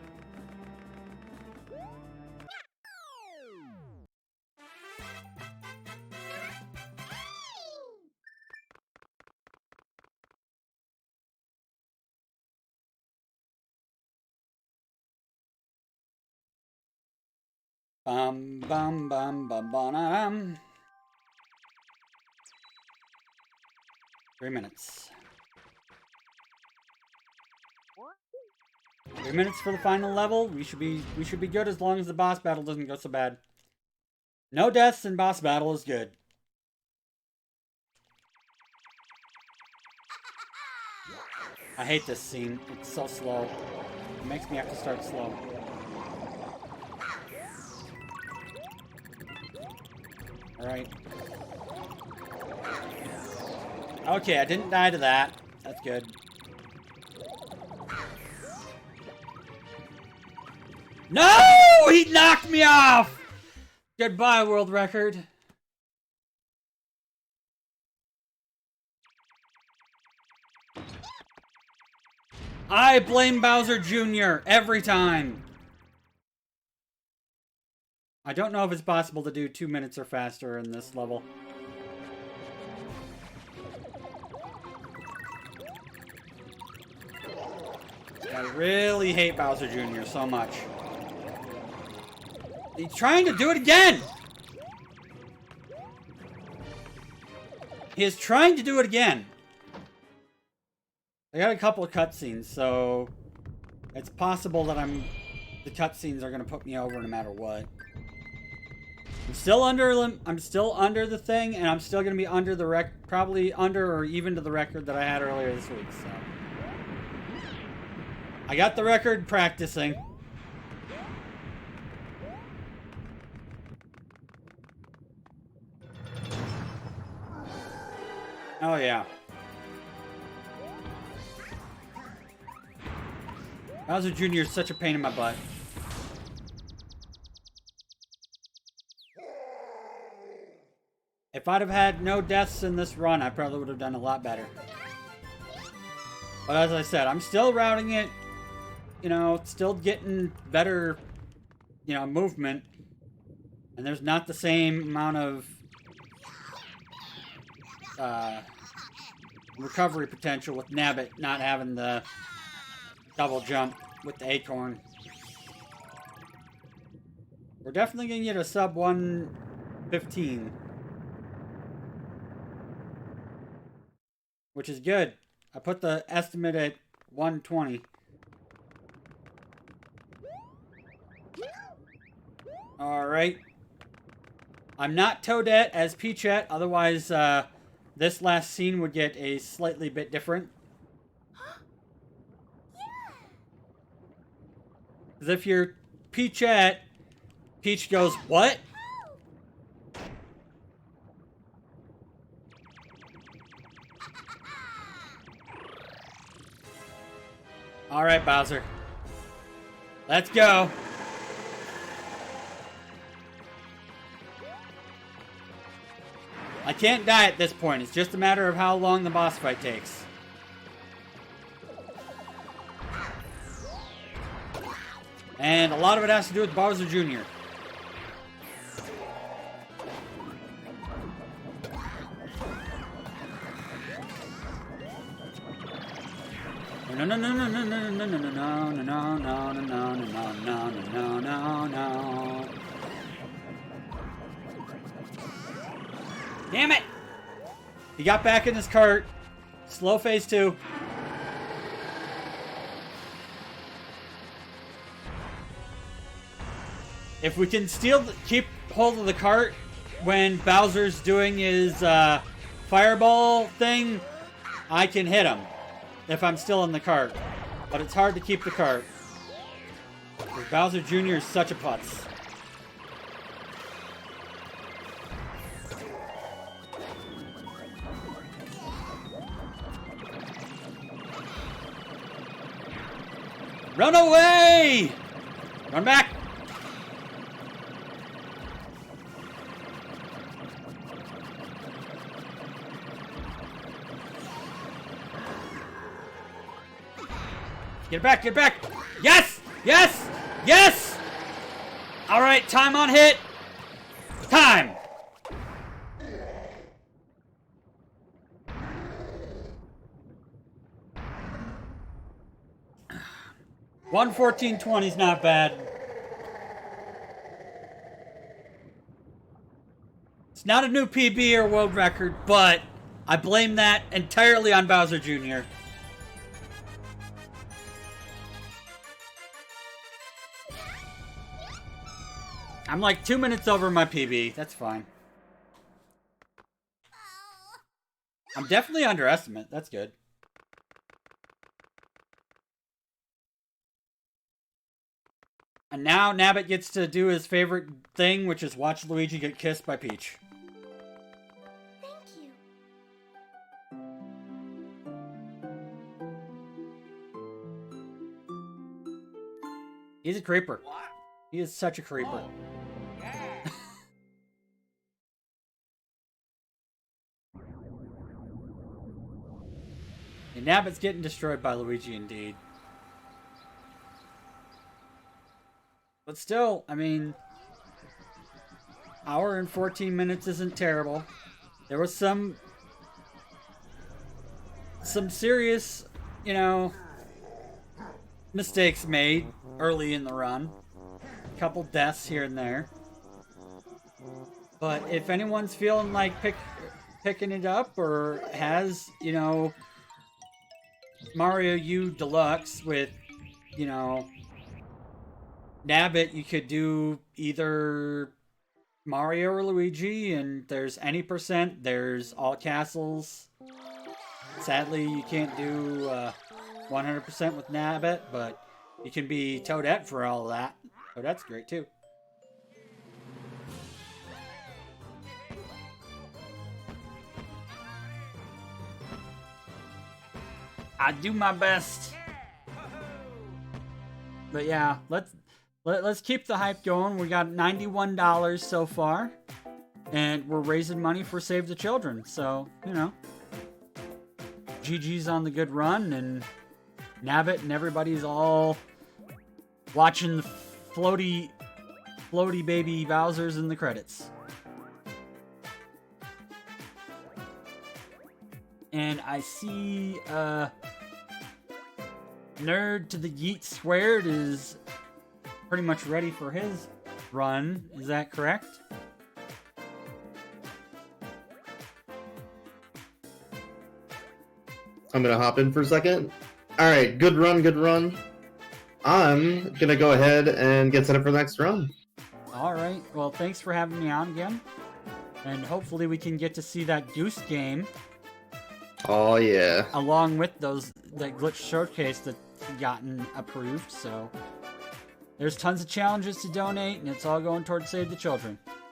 Bum bum bum bum bum. 3 minutes. 3 minutes for the final level. We should be good as long as the boss battle doesn't go so bad. No deaths in boss battle is good. I hate this scene. It's so slow. It makes me have to start slow. Alright. Okay, I didn't die to that. That's good. No! He knocked me off! Goodbye, world record. I blame Bowser Jr. every time. I don't know if it's possible to do 2 minutes or faster in this level. I really hate Bowser Jr. so much. He's trying to do it again! He is trying to do it again. I got a couple of cutscenes, so it's possible that the cutscenes are gonna put me over no matter what. I'm still under the thing, and I'm still gonna be under the probably under or even to the record that I had earlier this week. So I got the record practicing. Oh yeah. Bowser Jr. is such a pain in my butt. If I'd have had no deaths in this run, I probably would have done a lot better. But as I said, I'm still routing it, you know, still getting better, you know, movement. And there's not the same amount of recovery potential with Nabbit not having the double jump with the acorn. We're definitely going to get a sub 115. Which is good. I put the estimate at 120. Alright. I'm not Toadette as Peachette, otherwise this last scene would get a slightly bit different. Because if you're Peachette, Peach goes, "What?" Alright, Bowser. Let's go. I can't die at this point. It's just a matter of how long the boss fight takes. And a lot of it has to do with Bowser Jr. No, no, no, no, no, no, no, no, no, no, no, no, no, no, no, no, no, no. Damn it! He got back in his cart. Slow phase 2. If we can keep hold of the cart when Bowser's doing his fireball thing, I can hit him if I'm still in the cart. But it's hard to keep the cart. Because Bowser Jr. is such a putz. Run away! Run back! Get back, get back! Yes! Yes! Yes! Alright, time on hit! Time! $1:14.20 is not bad. It's not a new PB or world record, but I blame that entirely on Bowser Jr. I'm like 2 minutes over my PB. That's fine. I'm definitely underestimate. That's good. And now Nabbit gets to do his favorite thing, which is watch Luigi get kissed by Peach. Thank you. He's a creeper. What? He is such a creeper. Oh. Yeah. And Nabbit's getting destroyed by Luigi indeed. But still, I mean, hour and 14 minutes isn't terrible. There was some serious, you know, mistakes made early in the run. A couple deaths here and there. But if anyone's feeling like picking it up or has, you know, Mario U Deluxe with, you know, Nabbit, you could do either Mario or Luigi, and there's any percent, there's all castles. Sadly, you can't do 100% with Nabbit, but you can be Toadette for all of that. Toadette's great too. I do my best. But yeah, let's keep the hype going. We got $91 so far, and we're raising money for Save the Children. So, you know, GG's on the good run, and Nabbit and everybody's all watching the floaty baby Bowser's in the credits. And I see Nerd to the Yeet Squared is pretty much ready for his run. Is that correct? I'm gonna hop in for a second. Alright, good run, good run. I'm gonna go ahead and get set up for the next run. Alright, well thanks for having me on again. And hopefully we can get to see that Goose game. Oh yeah. Along with that glitch showcase that's gotten approved, so there's tons of challenges to donate, and it's all going towards Save the Children.